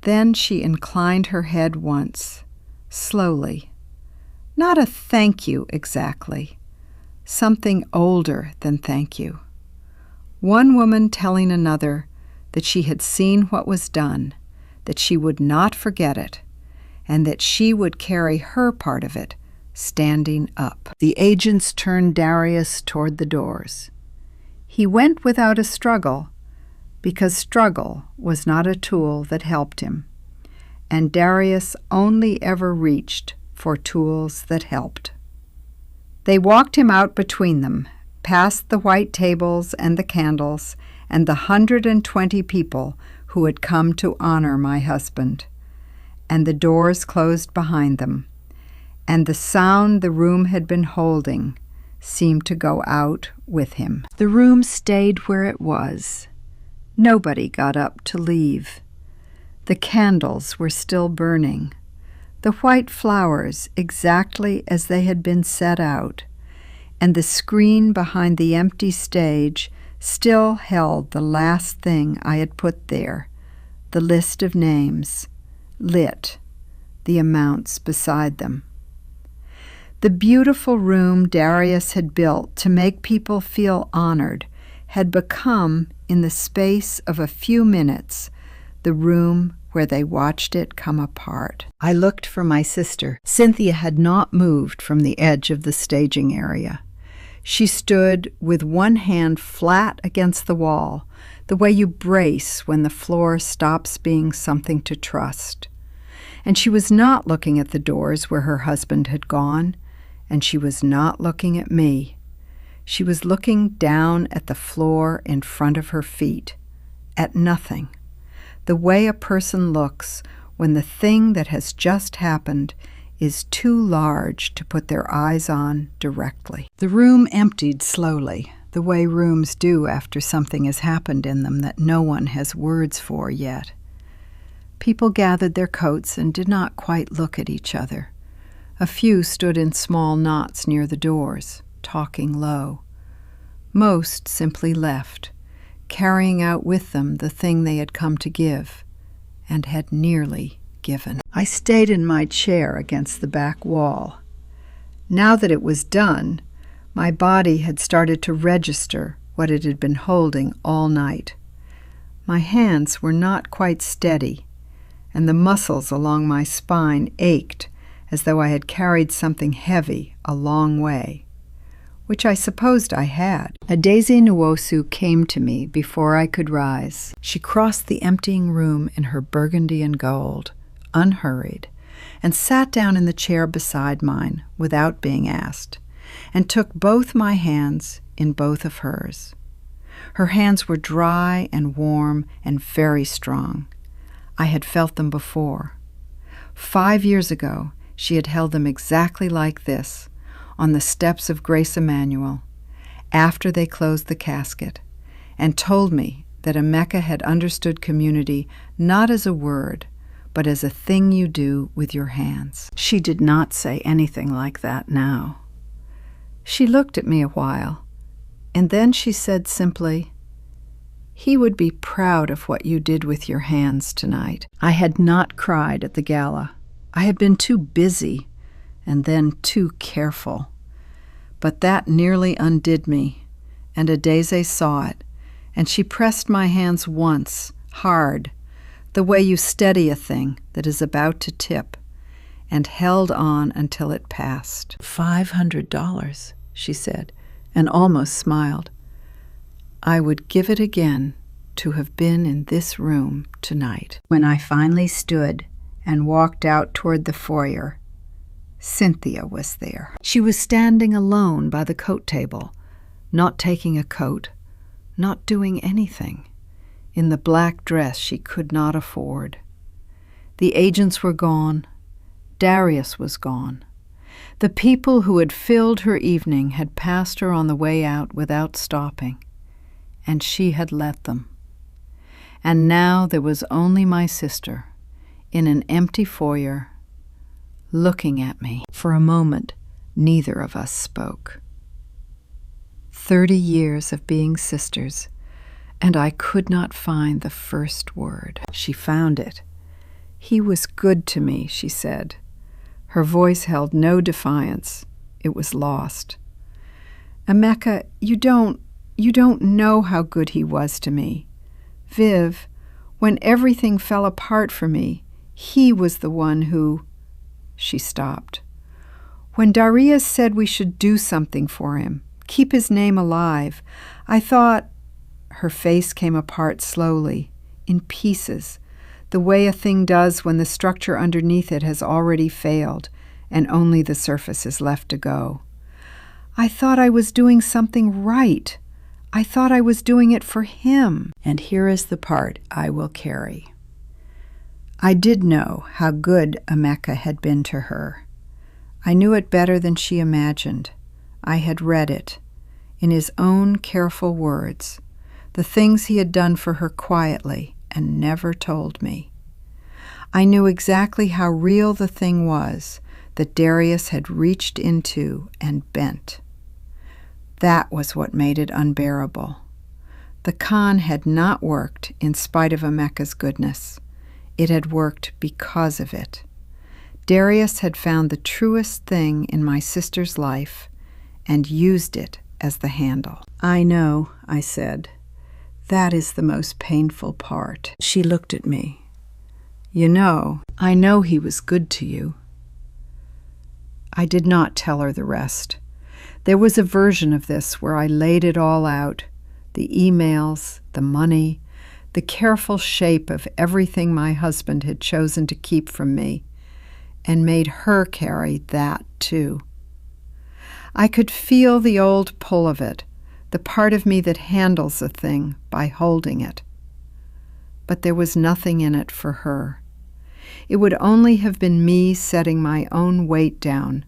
Then she inclined her head once, slowly. Not a thank you exactly, something older than thank you. One woman telling another that she had seen what was done, that she would not forget it, and that she would carry her part of it, standing up. The agents turned Darius toward the doors. He went without a struggle, because struggle was not a tool that helped him, and Darius only ever reached for tools that helped. They walked him out between them, past the white tables and the candles and the 120 people who had come to honor my husband, and the doors closed behind them, and the sound the room had been holding seemed to go out with him. The room stayed where it was. Nobody got up to leave. The candles were still burning, the white flowers exactly as they had been set out, and the screen behind the empty stage still held the last thing I had put there, the list of names, lit, the amounts beside them. The beautiful room Darius had built to make people feel honored had become, in the space of a few minutes, the room where they watched it come apart. I looked for my sister. Cynthia had not moved from the edge of the staging area. She stood with one hand flat against the wall, the way you brace when the floor stops being something to trust. And she was not looking at the doors where her husband had gone, and she was not looking at me. She was looking down at the floor in front of her feet, at nothing, the way a person looks when the thing that has just happened is too large to put their eyes on directly. The room emptied slowly, the way rooms do after something has happened in them that no one has words for yet. People gathered their coats and did not quite look at each other. A few stood in small knots near the doors, talking low. Most simply left, carrying out with them the thing they had come to give, and had nearly given. I stayed in my chair against the back wall. Now that it was done, my body had started to register what it had been holding all night. My hands were not quite steady, and the muscles along my spine ached as though I had carried something heavy a long way, which I supposed I had. Adeze Nwosu came to me before I could rise. She crossed the emptying room in her burgundy and gold, unhurried, and sat down in the chair beside mine without being asked, and took both my hands in both of hers. Her hands were dry and warm and very strong. I had felt them before. 5 years ago, she had held them exactly like this, on the steps of Grace Emanuel, after they closed the casket, and told me that Emeka had understood community not as a word, but as a thing you do with your hands. She did not say anything like that now. She looked at me a while, and then she said simply, "He would be proud of what you did with your hands tonight." I had not cried at the gala. I had been too busy, and then too careful. But that nearly undid me, and Adeze saw it, and she pressed my hands once, hard, the way you steady a thing that is about to tip, and held on until it passed. $500, she said, and almost smiled. I would give it again to have been in this room tonight. When I finally stood and walked out toward the foyer, Cynthia was there. She was standing alone by the coat table, not taking a coat, not doing anything, in the black dress she could not afford. The agents were gone. Darius was gone. The people who had filled her evening had passed her on the way out without stopping, and she had let them. And now there was only my sister, in an empty foyer, looking at me. For a moment, neither of us spoke. 30 years of being sisters, and I could not find the first word. She found it. "He was good to me," she said. Her voice held no defiance. It was lost. "Emeka, you don't know how good he was to me. Viv, when everything fell apart for me, he was the one who—" She stopped. "When Darius said we should do something for him, keep his name alive, I thought—" Her face came apart slowly, in pieces, the way a thing does when the structure underneath it has already failed and only the surface is left to go. "I thought I was doing something right. I thought I was doing it for him." And here is the part I will carry. I did know how good Emeka had been to her. I knew it better than she imagined. I had read it, in his own careful words, the things he had done for her quietly and never told me. I knew exactly how real the thing was that Darius had reached into and bent. That was what made it unbearable. The con had not worked in spite of Emeka's goodness. It had worked because of it. Darius had found the truest thing in my sister's life and used it as the handle. "I know," I said. "That is the most painful part." She looked at me. "You know, I know he was good to you." I did not tell her the rest. There was a version of this where I laid it all out, the emails, the money, the careful shape of everything my husband had chosen to keep from me, and made her carry that too. I could feel the old pull of it, the part of me that handles a thing by holding it. But there was nothing in it for her. It would only have been me setting my own weight down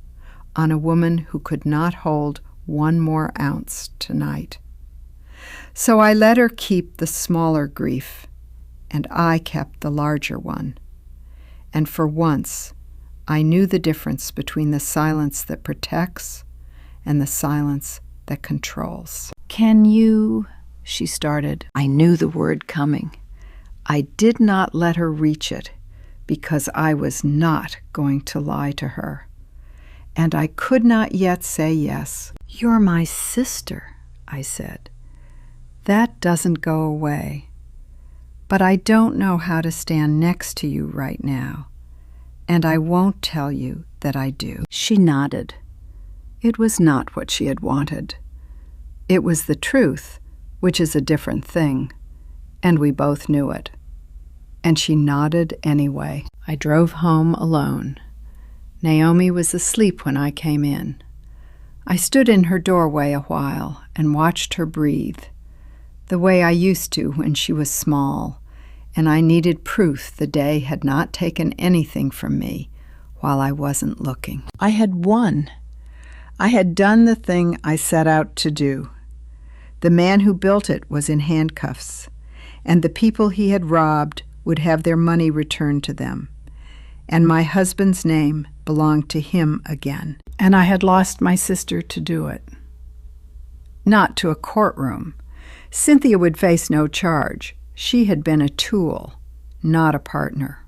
on a woman who could not hold one more ounce tonight. So I let her keep the smaller grief, and I kept the larger one. And for once, I knew the difference between the silence that protects and the silence that controls. "Can you—" she started. I knew the word coming. I did not let her reach it because I was not going to lie to her. And I could not yet say yes. "You're my sister," I said. "That doesn't go away. But I don't know how to stand next to you right now, and I won't tell you that I do." She nodded. It was not what she had wanted. It was the truth, which is a different thing, and we both knew it. And she nodded anyway. I drove home alone. Naomi was asleep when I came in. I stood in her doorway a while and watched her breathe, the way I used to when she was small, and I needed proof the day had not taken anything from me while I wasn't looking. I had won. I had done the thing I set out to do. The man who built it was in handcuffs, and the people he had robbed would have their money returned to them, and my husband's name belonged to him again. And I had lost my sister to do it. Not to a courtroom. Cynthia would face no charge. She had been a tool, not a partner.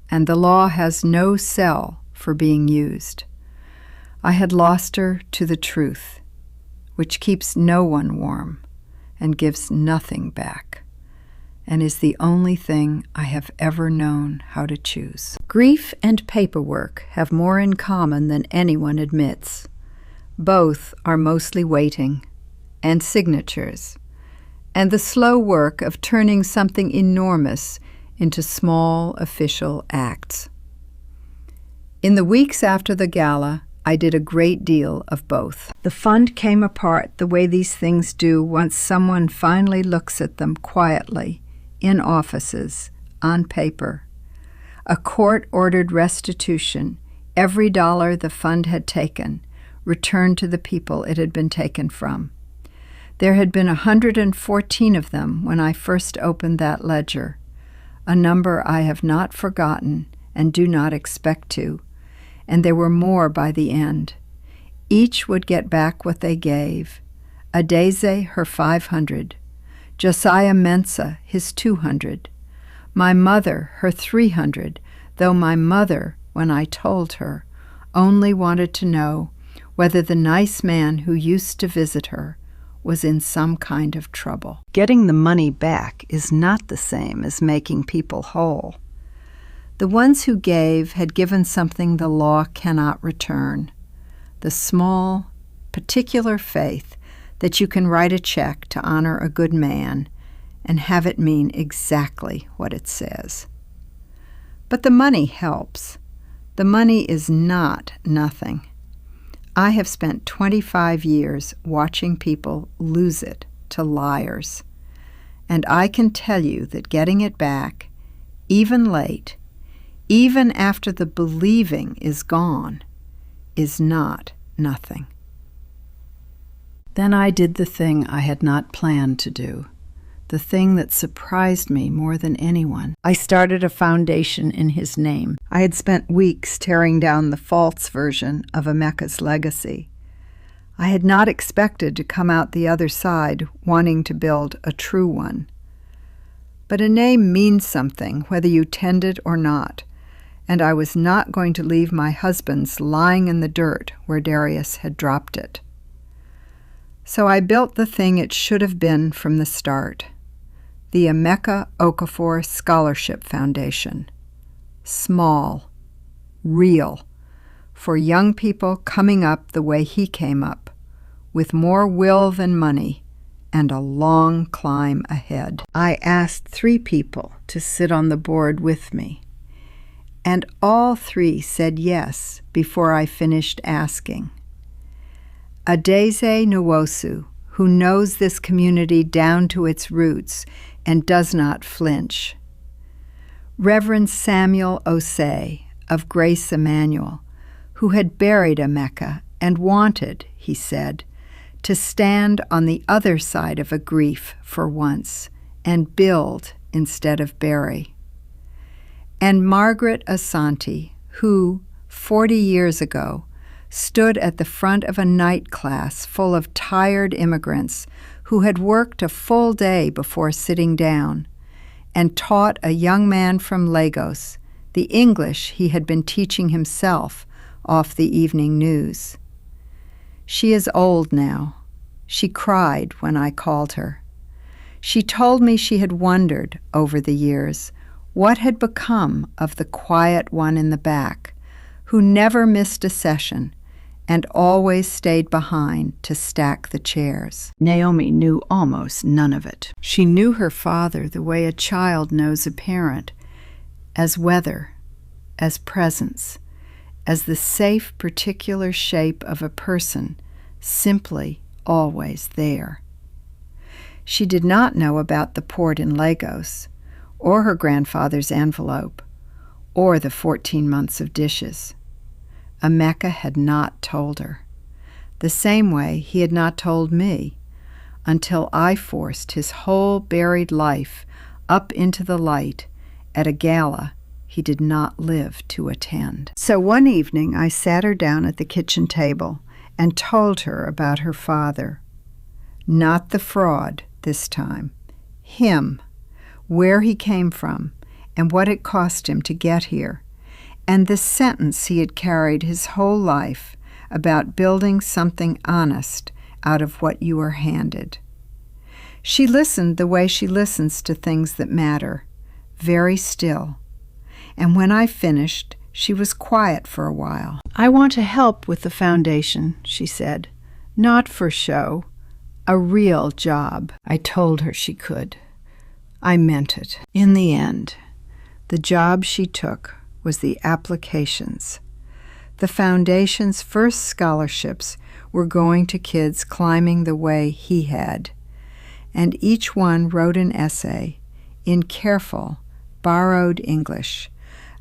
And the law has no cell for being used. I had lost her to the truth, which keeps no one warm and gives nothing back, and is the only thing I have ever known how to choose. Grief and paperwork have more in common than anyone admits. Both are mostly waiting, and signatures, and the slow work of turning something enormous into small official acts. In the weeks after the gala, I did a great deal of both. The fund came apart the way these things do once someone finally looks at them quietly, in offices, on paper. A court-ordered restitution, every dollar the fund had taken, returned to the people it had been taken from. There had been 114 of them when I first opened that ledger, a number I have not forgotten and do not expect to, and there were more by the end. Each would get back what they gave. Adeze her 500, Josiah Mensa his 200, my mother her 300, though my mother, when I told her, only wanted to know whether the nice man who used to visit her was in some kind of trouble. Getting the money back is not the same as making people whole. The ones who gave had given something the law cannot return, the small, particular faith that you can write a check to honor a good man and have it mean exactly what it says. But the money helps. The money is not nothing. I have spent 25 years watching people lose it to liars, and I can tell you that getting it back, even late, even after the believing is gone, is not nothing. Then I did the thing I had not planned to do, the thing that surprised me more than anyone. I started a foundation in his name. I had spent weeks tearing down the false version of Emeka's legacy. I had not expected to come out the other side wanting to build a true one. But a name means something whether you tend it or not, and I was not going to leave my husband's lying in the dirt where Darius had dropped it. So I built the thing it should have been from the start, the Emeka Okafor Scholarship Foundation. Small, real, for young people coming up the way he came up, with more will than money and a long climb ahead. I asked 3 people to sit on the board with me, and all 3 said yes before I finished asking. Adeze Nwosu, who knows this community down to its roots and does not flinch. Reverend Samuel Osei of Grace Emmanuel, who had buried Emeka and wanted, he said, to stand on the other side of a grief for once and build instead of bury. And Margaret Asante, who, 40 years ago, stood at the front of a night class full of tired immigrants who had worked a full day before sitting down, and taught a young man from Lagos the English he had been teaching himself off the evening news. She is old now. She cried when I called her. She told me she had wondered, over the years, what had become of the quiet one in the back, who never missed a session and always stayed behind to stack the chairs. Naomi knew almost none of it. She knew her father the way a child knows a parent, as weather, as presence, as the safe particular shape of a person, simply always there. She did not know about the port in Lagos, or her grandfather's envelope, or the 14 months of dishes. Emeka had not told her, the same way he had not told me, until I forced his whole buried life up into the light at a gala he did not live to attend. So one evening I sat her down at the kitchen table and told her about her father. Not the fraud this time. Him, where he came from, and what it cost him to get here, and the sentence he had carried his whole life about building something honest out of what you were handed. She listened the way she listens to things that matter, very still. And when I finished, she was quiet for a while. "I want to help with the foundation," she said. "Not for show. A real job." I told her she could. I meant it. In the end, the job she took was the applications. The foundation's first scholarships were going to kids climbing the way he had, and each one wrote an essay in careful, borrowed English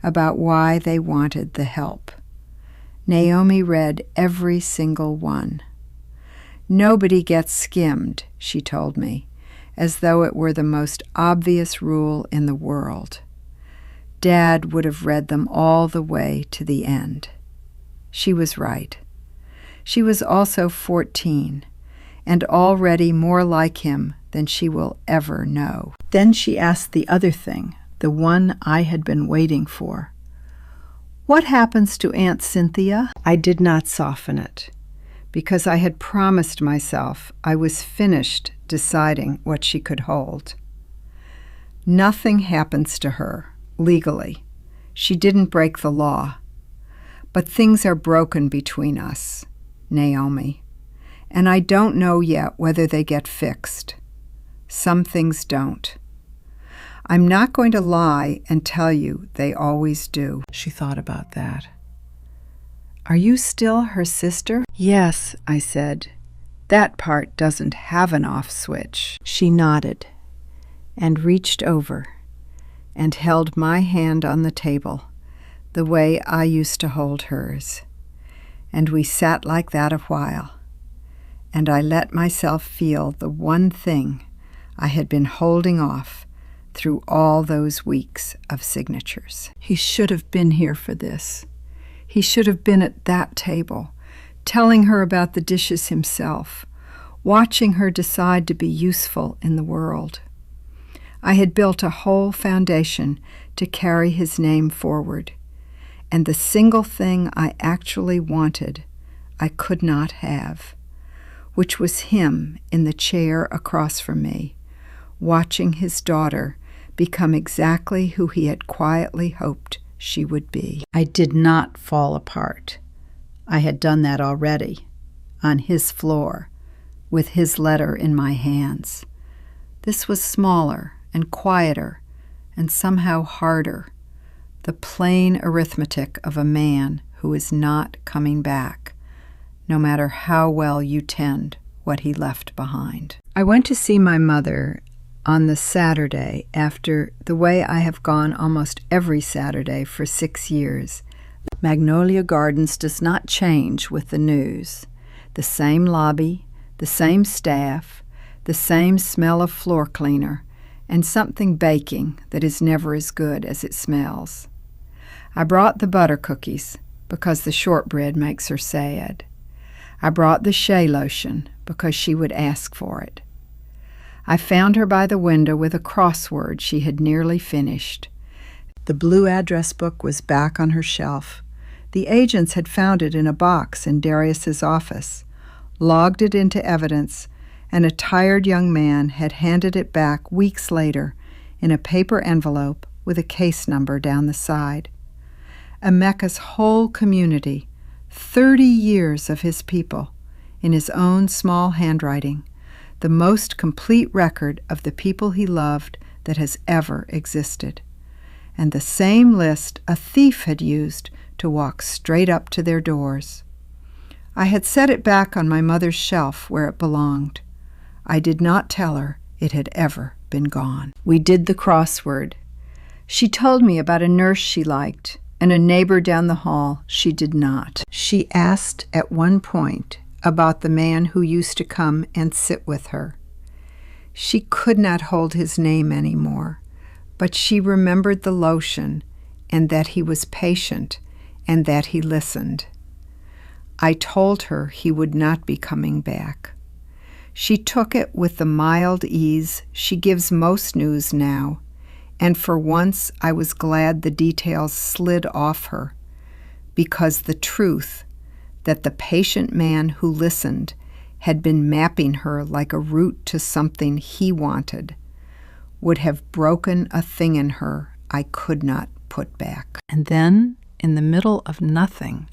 about why they wanted the help. Naomi read every single one. Nobody gets skimmed, she told me, as though it were the most obvious rule in the world. Dad would have read them all the way to the end. She was right. She was also 14, and already more like him than she will ever know. Then she asked the other thing, the one I had been waiting for. "What happens to Aunt Cynthia?" I did not soften it, because I had promised myself I was finished deciding what she could hold. Nothing happens to her, legally. She didn't break the law. But things are broken between us, Naomi, and I don't know yet whether they get fixed. Some things don't. I'm not going to lie and tell you they always do. She thought about that. "Are you still her sister?" "Yes," I said. "That part doesn't have an off switch." She nodded and reached over and held my hand on the table the way I used to hold hers. And we sat like that a while, and I let myself feel the one thing I had been holding off through all those weeks of signatures. He should have been here for this. He should have been at that table, telling her about the dishes himself, watching her decide to be useful in the world. I had built a whole foundation to carry his name forward, and the single thing I actually wanted I could not have, which was him in the chair across from me, watching his daughter become exactly who he had quietly hoped she would be. I did not fall apart. I had done that already, on his floor, with his letter in my hands. This was smaller and quieter and somehow harder, the plain arithmetic of a man who is not coming back, no matter how well you tend what he left behind. I went to see my mother on the Saturday after the way I have gone almost every Saturday for 6 years. Magnolia Gardens does not change with the news. The same lobby, the same staff, the same smell of floor cleaner, and something baking that is never as good as it smells. I brought the butter cookies because the shortbread makes her sad. I brought the shea lotion because she would ask for it. I found her by the window with a crossword she had nearly finished. The blue address book was back on her shelf. The agents had found it in a box in Darius's office, logged it into evidence, and a tired young man had handed it back weeks later in a paper envelope with a case number down the side. Emeka's whole community, 30 years of his people, in his own small handwriting, the most complete record of the people he loved that has ever existed, and the same list a thief had used to walk straight up to their doors. I had set it back on my mother's shelf where it belonged. I did not tell her it had ever been gone. We did the crossword. She told me about a nurse she liked and a neighbor down the hall she did not. She asked at one point about the man who used to come and sit with her. She could not hold his name anymore, but she remembered the lotion and that he was patient and that he listened. I told her he would not be coming back. She took it with the mild ease she gives most news now, and for once I was glad the details slid off her, because the truth that the patient man who listened had been mapping her like a route to something he wanted would have broken a thing in her I could not put back. And then, in the middle of nothing,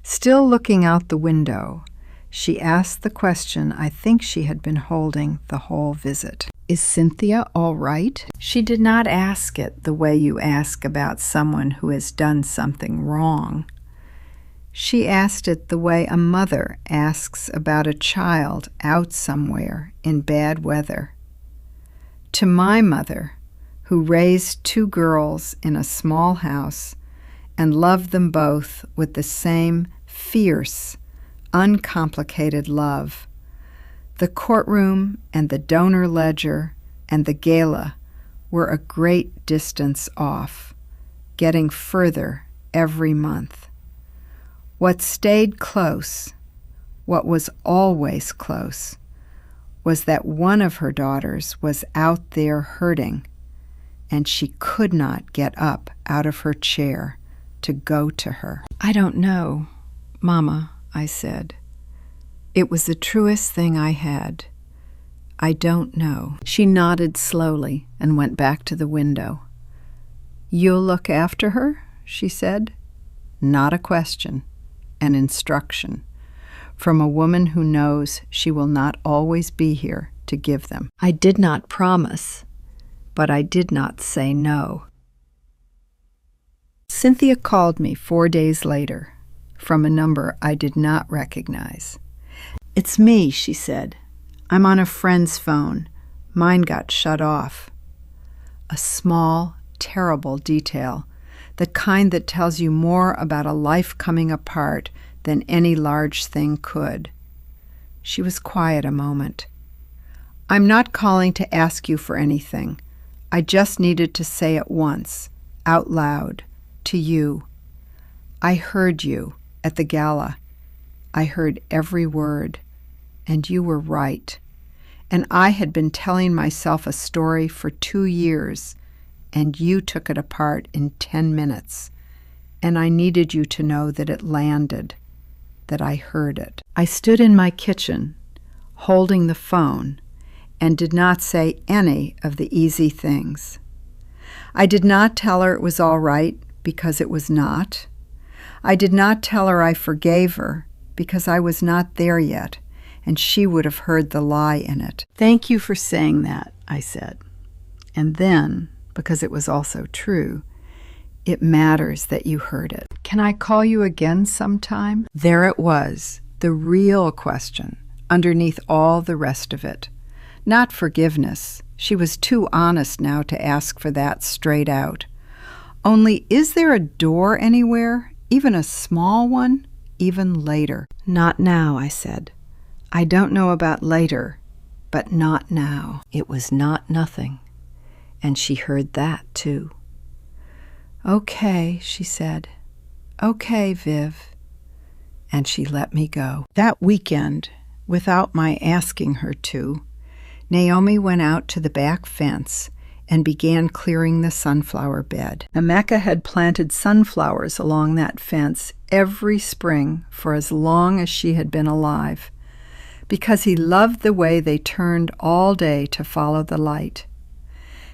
still looking out the window, she asked the question I think she had been holding the whole visit. Is Cynthia all right? She did not ask it the way you ask about someone who has done something wrong. She asked it the way a mother asks about a child out somewhere in bad weather. To my mother, who raised 2 girls in a small house and loved them both with the same fierce, uncomplicated love, the courtroom and the donor ledger and the gala were a great distance off, getting further every month. What stayed close, what was always close, was that one of her daughters was out there hurting, and she could not get up out of her chair to go to her. I don't know, Mama, I said. It was the truest thing I had. I don't know. She nodded slowly and went back to the window. You'll look after her, she said. Not a question, an instruction, from a woman who knows she will not always be here to give them. I did not promise, but I did not say no. Cynthia called me 4 days later from a number I did not recognize. It's me, she said. I'm on a friend's phone. Mine got shut off. A small, terrible detail, the kind that tells you more about a life coming apart than any large thing could. She was quiet a moment. I'm not calling to ask you for anything. I just needed to say it once, out loud, to you. I heard you at the gala. I heard every word, and you were right. And I had been telling myself a story for 2 years, and you took it apart in 10 minutes. and I needed you to know that it landed, that I heard it. I stood in my kitchen, holding the phone, and did not say any of the easy things. I did not tell her it was all right, because it was not. I did not tell her I forgave her, because I was not there yet, and she would have heard the lie in it. "Thank you for saying that," I said. And then, because it was also true, "It matters that you heard it. Can I call you again sometime?" There it was, the real question, underneath all the rest of it. Not forgiveness. She was too honest now to ask for that straight out. Only, is there a door anywhere, even a small one, even later? "Not now," I said. "I don't know about later, but not now." It was not nothing, and she heard that too. "Okay," she said. "Okay, Viv." And she let me go. That weekend, without my asking her to, Naomi went out to the back fence and began clearing the sunflower bed. Emeka had planted sunflowers along that fence every spring for as long as she had been alive, because he loved the way they turned all day to follow the light.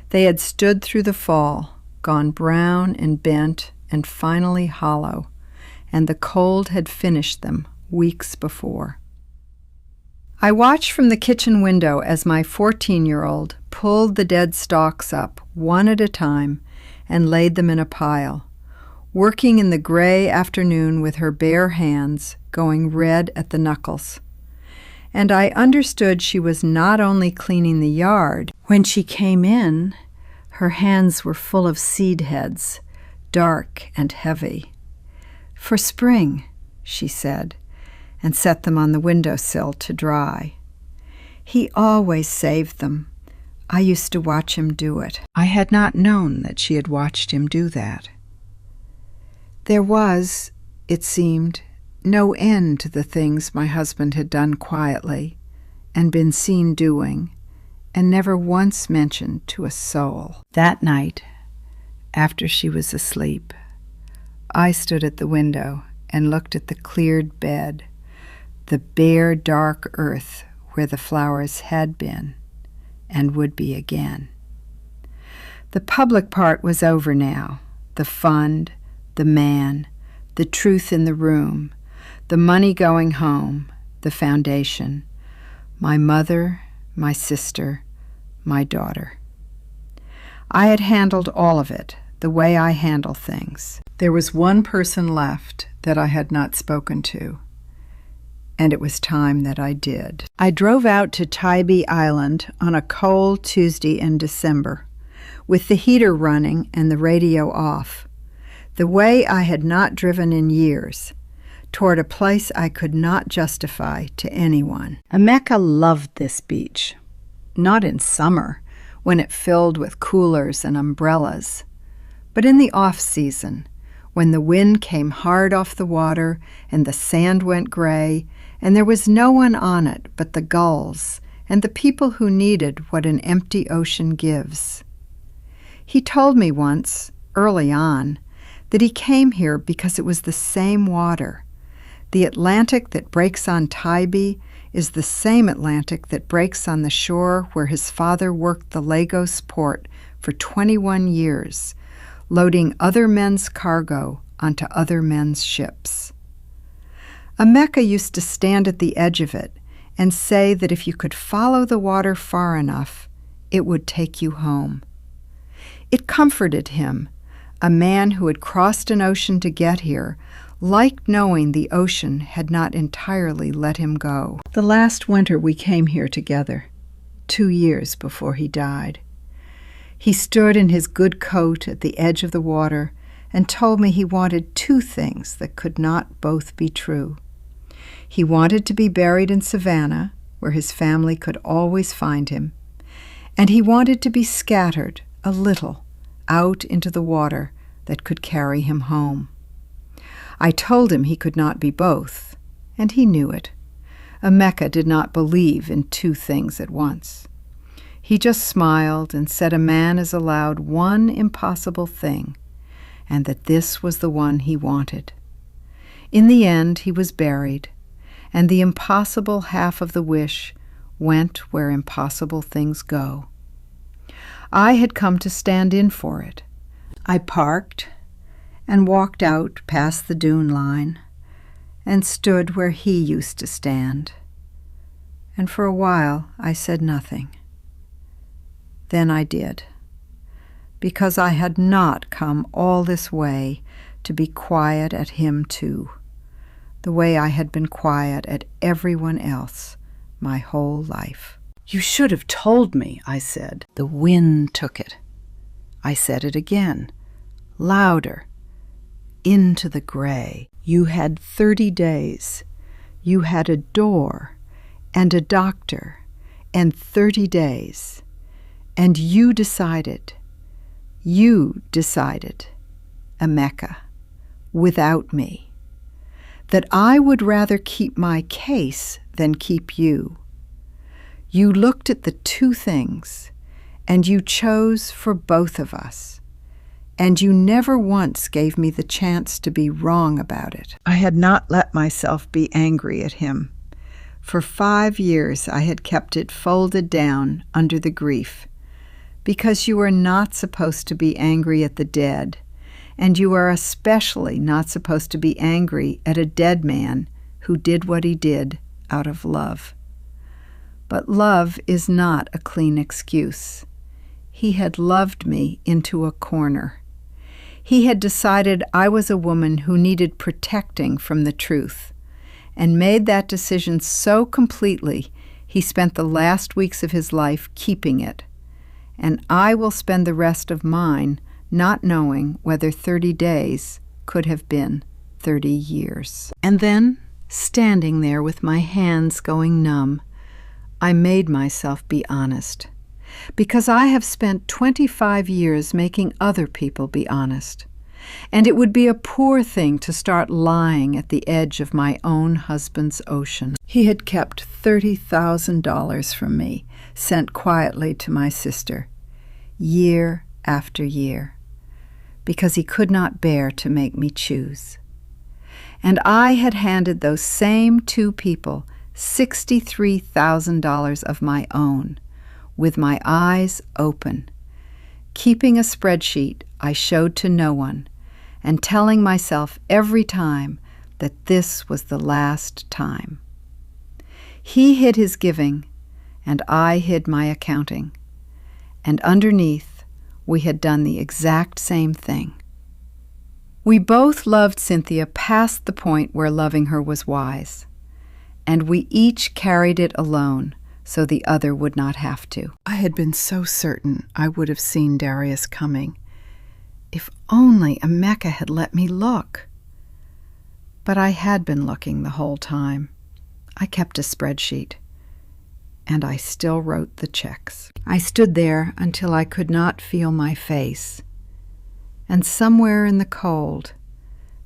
They had stood through the fall, gone brown and bent and finally hollow, and the cold had finished them weeks before. I watched from the kitchen window as my 14-year-old pulled the dead stalks up one at a time and laid them in a pile, working in the gray afternoon with her bare hands going red at the knuckles. And I understood she was not only cleaning the yard. When she came in, her hands were full of seed heads, dark and heavy. "For spring," she said, and set them on the windowsill to dry. He always saved them. I used to watch him do it. I had not known that she had watched him do that. There was, it seemed, no end to the things my husband had done quietly and been seen doing, and never once mentioned to a soul. That night, after she was asleep, I stood at the window and looked at the cleared bed, the bare, dark earth where the flowers had been and would be again. The public part was over now, the fund, the man, the truth in the room, the money going home, the foundation, my mother, my sister, my daughter. I had handled all of it the way I handle things. There was one person left that I had not spoken to, and it was time that I did. I drove out to Tybee Island on a cold Tuesday in December, with the heater running and the radio off, the way I had not driven in years, toward a place I could not justify to anyone. Emeka loved this beach, not in summer, when it filled with coolers and umbrellas, but in the off-season, when the wind came hard off the water and the sand went gray, and there was no one on it but the gulls and the people who needed what an empty ocean gives. He told me once, early on, that he came here because it was the same water. The Atlantic that breaks on Tybee is the same Atlantic that breaks on the shore where his father worked the Lagos port for 21 years, loading other men's cargo onto other men's ships. Emeka used to stand at the edge of it and say that if you could follow the water far enough, it would take you home. It comforted him, a man who had crossed an ocean to get here, liked knowing the ocean had not entirely let him go. The last winter we came here together, 2 years before he died. He stood in his good coat at the edge of the water and told me he wanted 2 things that could not both be true. He wanted to be buried in Savannah, where his family could always find him, and he wanted to be scattered a little out into the water that could carry him home. I told him he could not be both, and he knew it. Emeka did not believe in 2 things at once. He just smiled and said a man is allowed one impossible thing, and that this was the one he wanted. In the end, he was buried, and the impossible half of the wish went where impossible things go. I had come to stand in for it. I parked and walked out past the dune line and stood where he used to stand. And for a while I said nothing. Then I did, because I had not come all this way to be quiet at him too, the way I had been quiet at everyone else my whole life. "You should have told me," I said. The wind took it. I said it again, louder, into the gray. You had 30 days. You had a door and a doctor and 30 days. And you decided, Emeka, without me, that I would rather keep my case than keep you. You looked at the two things, and you chose for both of us, and you never once gave me the chance to be wrong about it. I had not let myself be angry at him. For 5 years I had kept it folded down under the grief, because you are not supposed to be angry at the dead, and you are especially not supposed to be angry at a dead man who did what he did out of love. But love is not a clean excuse. He had loved me into a corner. He had decided I was a woman who needed protecting from the truth, and made that decision so completely he spent the last weeks of his life keeping it. And I will spend the rest of mine not knowing whether 30 days could have been 30 years. And then, standing there with my hands going numb, I made myself be honest, because I have spent 25 years making other people be honest, and it would be a poor thing to start lying at the edge of my own husband's ocean. He had kept $30,000 from me, sent quietly to my sister, year after year, because he could not bear to make me choose. And I had handed those same two people $63,000 of my own, with my eyes open, keeping a spreadsheet I showed to no one, and telling myself every time that this was the last time. He hid his giving, and I hid my accounting, and underneath we had done the exact same thing. We both loved Cynthia past the point where loving her was wise, and we each carried it alone so the other would not have to. I had been so certain I would have seen Darius coming. If only Emeka had let me look. But I had been looking the whole time. I kept a spreadsheet, and I still wrote the checks. I stood there until I could not feel my face, and somewhere in the cold,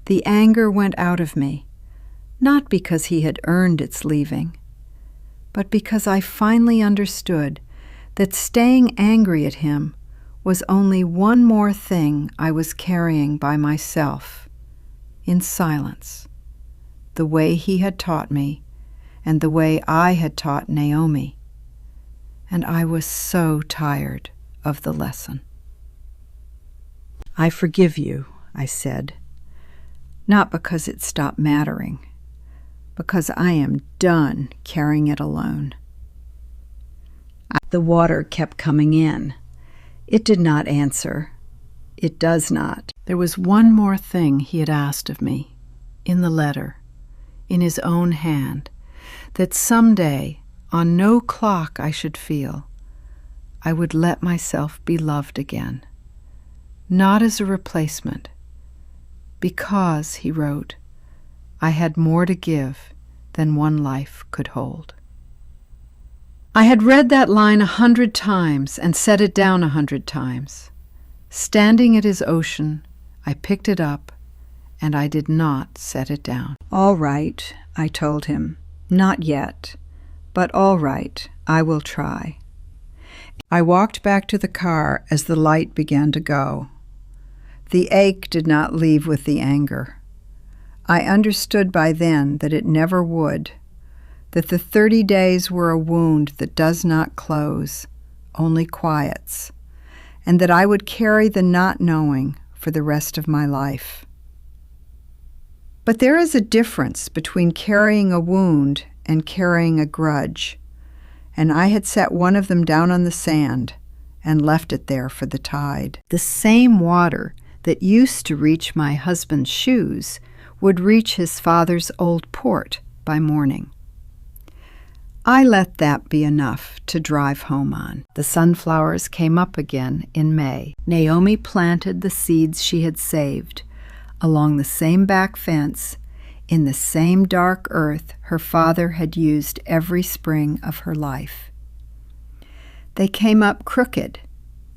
the anger went out of me, not because he had earned its leaving, but because I finally understood that staying angry at him was only one more thing I was carrying by myself, in silence, the way he had taught me and the way I had taught Naomi. And I was so tired of the lesson. "I forgive you," I said, not because it stopped mattering, because I am done carrying it alone. The water kept coming in. It did not answer. It does not. There was one more thing he had asked of me, in the letter, in his own hand, that someday, on no clock I should feel, I would let myself be loved again. Not as a replacement, because, he wrote, I had more to give than one life could hold. I had read that line 100 times and set it down 100 times. Standing at his ocean, I picked it up, and I did not set it down. "All right," I told him. "Not yet, but all right, I will try." I walked back to the car as the light began to go. The ache did not leave with the anger. I understood by then that it never would, that the 30 days were a wound that does not close, only quiets, and that I would carry the not knowing for the rest of my life. But there is a difference between carrying a wound and carrying a grudge, and I had set one of them down on the sand and left it there for the tide. The same water that used to reach my husband's shoes would reach his father's old port by morning. I let that be enough to drive home on. The sunflowers came up again in May. Naomi planted the seeds she had saved along the same back fence in the same dark earth her father had used every spring of her life. They came up crooked,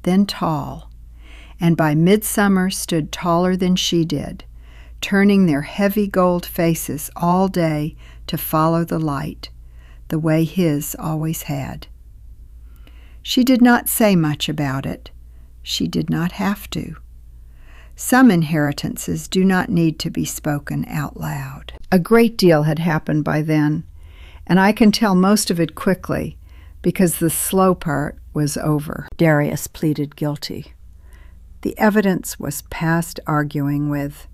then tall, and by midsummer stood taller than she did, turning their heavy gold faces all day to follow the light, the way his always had. She did not say much about it. She did not have to. Some inheritances do not need to be spoken out loud. A great deal had happened by then, and I can tell most of it quickly because the slow part was over. Darius pleaded guilty. The evidence was past arguing with,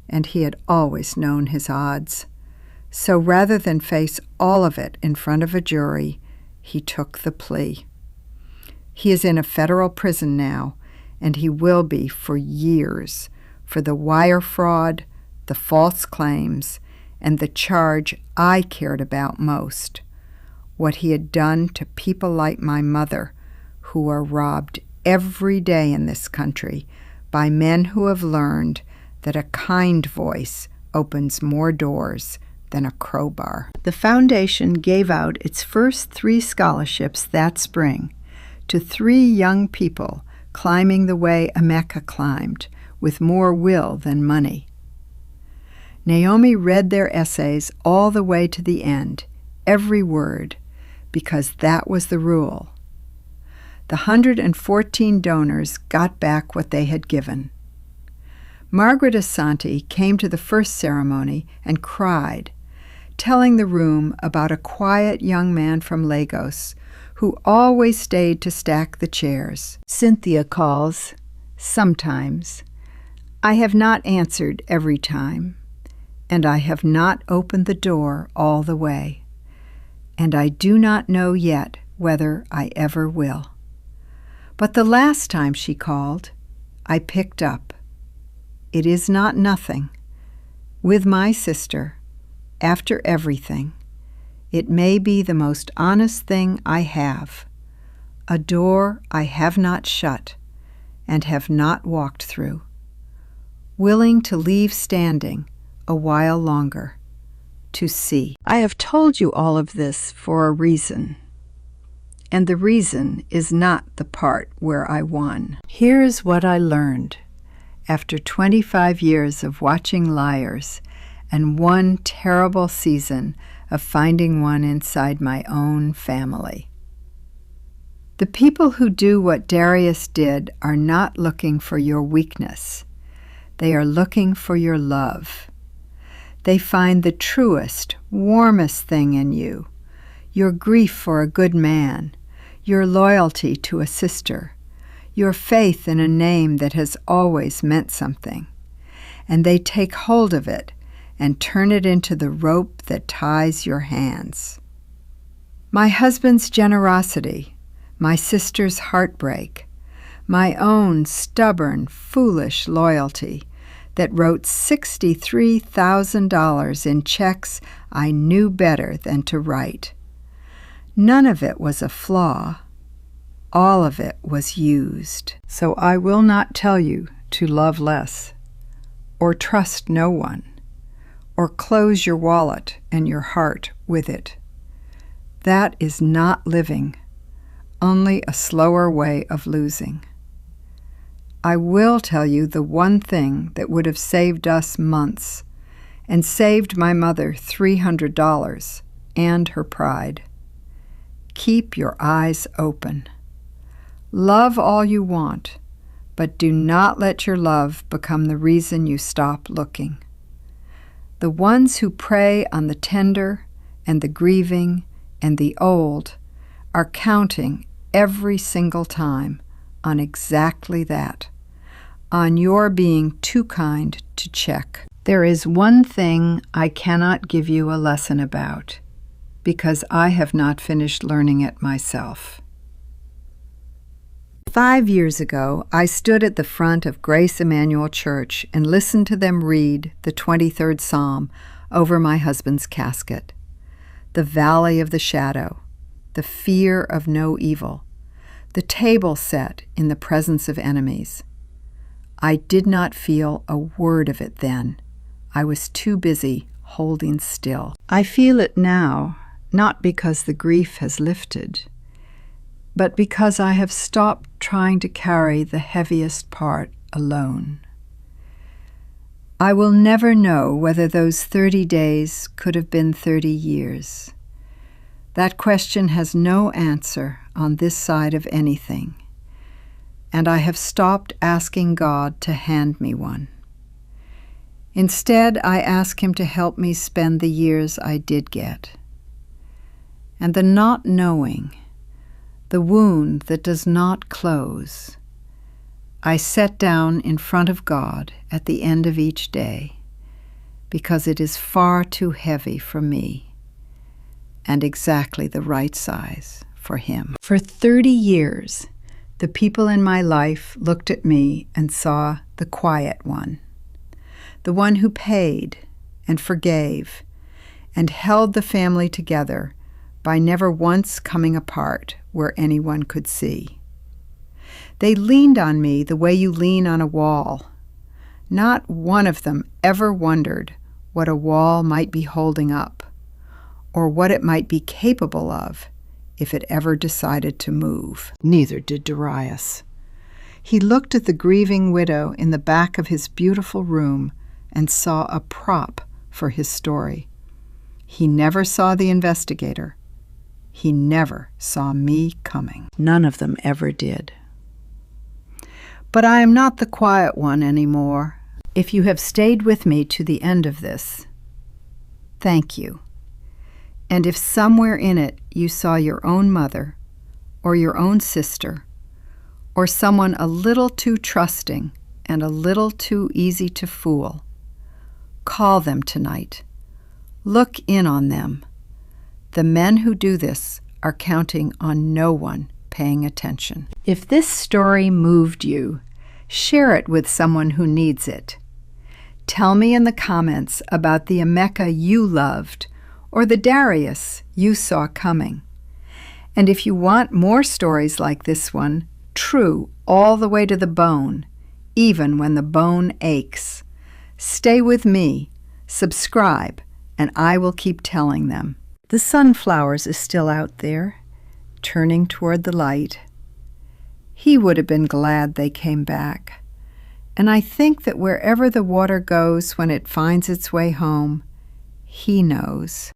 and he had always known his odds. So rather than face all of it in front of a jury, he took the plea. He is in a federal prison now, and he will be for years for the wire fraud, the false claims, and the charge I cared about most, what he had done to people like my mother, who are robbed every day in this country by men who have learned that a kind voice opens more doors than a crowbar. The foundation gave out its first 3 scholarships that spring to 3 young people climbing the way Emeka climbed, with more will than money. Naomi read their essays all the way to the end, every word, because that was the rule. The 114 donors got back what they had given. Margaret Asante came to the first ceremony and cried, telling the room about a quiet young man from Lagos who always stayed to stack the chairs. Cynthia calls, sometimes. I have not answered every time, and I have not opened the door all the way, and I do not know yet whether I ever will. But the last time she called, I picked up. It is not nothing. With my sister, after everything, it may be the most honest thing I have, a door I have not shut and have not walked through, willing to leave standing a while longer, to see. I have told you all of this for a reason, and the reason is not the part where I won. Here's what I learned after 25 years of watching liars and one terrible season of finding one inside my own family. The people who do what Darius did are not looking for your weakness. They are looking for your love. They find the truest, warmest thing in you, your grief for a good man, your loyalty to a sister, your faith in a name that has always meant something, and they take hold of it and turn it into the rope that ties your hands. My husband's generosity, my sister's heartbreak, my own stubborn, foolish loyalty that wrote $63,000 in checks I knew better than to write. None of it was a flaw. All of it was used. So I will not tell you to love less, or trust no one, or close your wallet and your heart with it. That is not living, only a slower way of losing. I will tell you the one thing that would have saved us months and saved my mother $300 and her pride. Keep your eyes open. Love all you want, but do not let your love become the reason you stop looking. The ones who prey on the tender and the grieving and the old are counting every single time on exactly that, on your being too kind to check. There is one thing I cannot give you a lesson about, because I have not finished learning it myself. 5 years ago, I stood at the front of Grace Emmanuel Church and listened to them read the 23rd Psalm over my husband's casket. The valley of the shadow, the fear of no evil, the table set in the presence of enemies. I did not feel a word of it then. I was too busy holding still. I feel it now, not because the grief has lifted, but because I have stopped trying to carry the heaviest part alone. I will never know whether those 30 days could have been 30 years. That question has no answer on this side of anything, and I have stopped asking God to hand me one. Instead, I ask Him to help me spend the years I did get. And the not knowing, the wound that does not close, I set down in front of God at the end of each day, because it is far too heavy for me and exactly the right size for Him. For 30 years, the people in my life looked at me and saw the quiet one, the one who paid and forgave and held the family together by never once coming apart where anyone could see. They leaned on me the way you lean on a wall. Not one of them ever wondered what a wall might be holding up, or what it might be capable of if it ever decided to move. Neither did Darius. He looked at the grieving widow in the back of his beautiful room and saw a prop for his story. He never saw the investigator. He never saw me coming. None of them ever did. But I am not the quiet one anymore. If you have stayed with me to the end of this, thank you. And if somewhere in it you saw your own mother, or your own sister, or someone a little too trusting and a little too easy to fool, call them tonight. Look in on them. The men who do this are counting on no one paying attention. If this story moved you, share it with someone who needs it. Tell me in the comments about the Emeka you loved or the Darius you saw coming. And if you want more stories like this one, true all the way to the bone, even when the bone aches, stay with me, subscribe, and I will keep telling them. The sunflowers is still out there, turning toward the light. He would have been glad they came back. And I think that wherever the water goes when it finds its way home, He knows.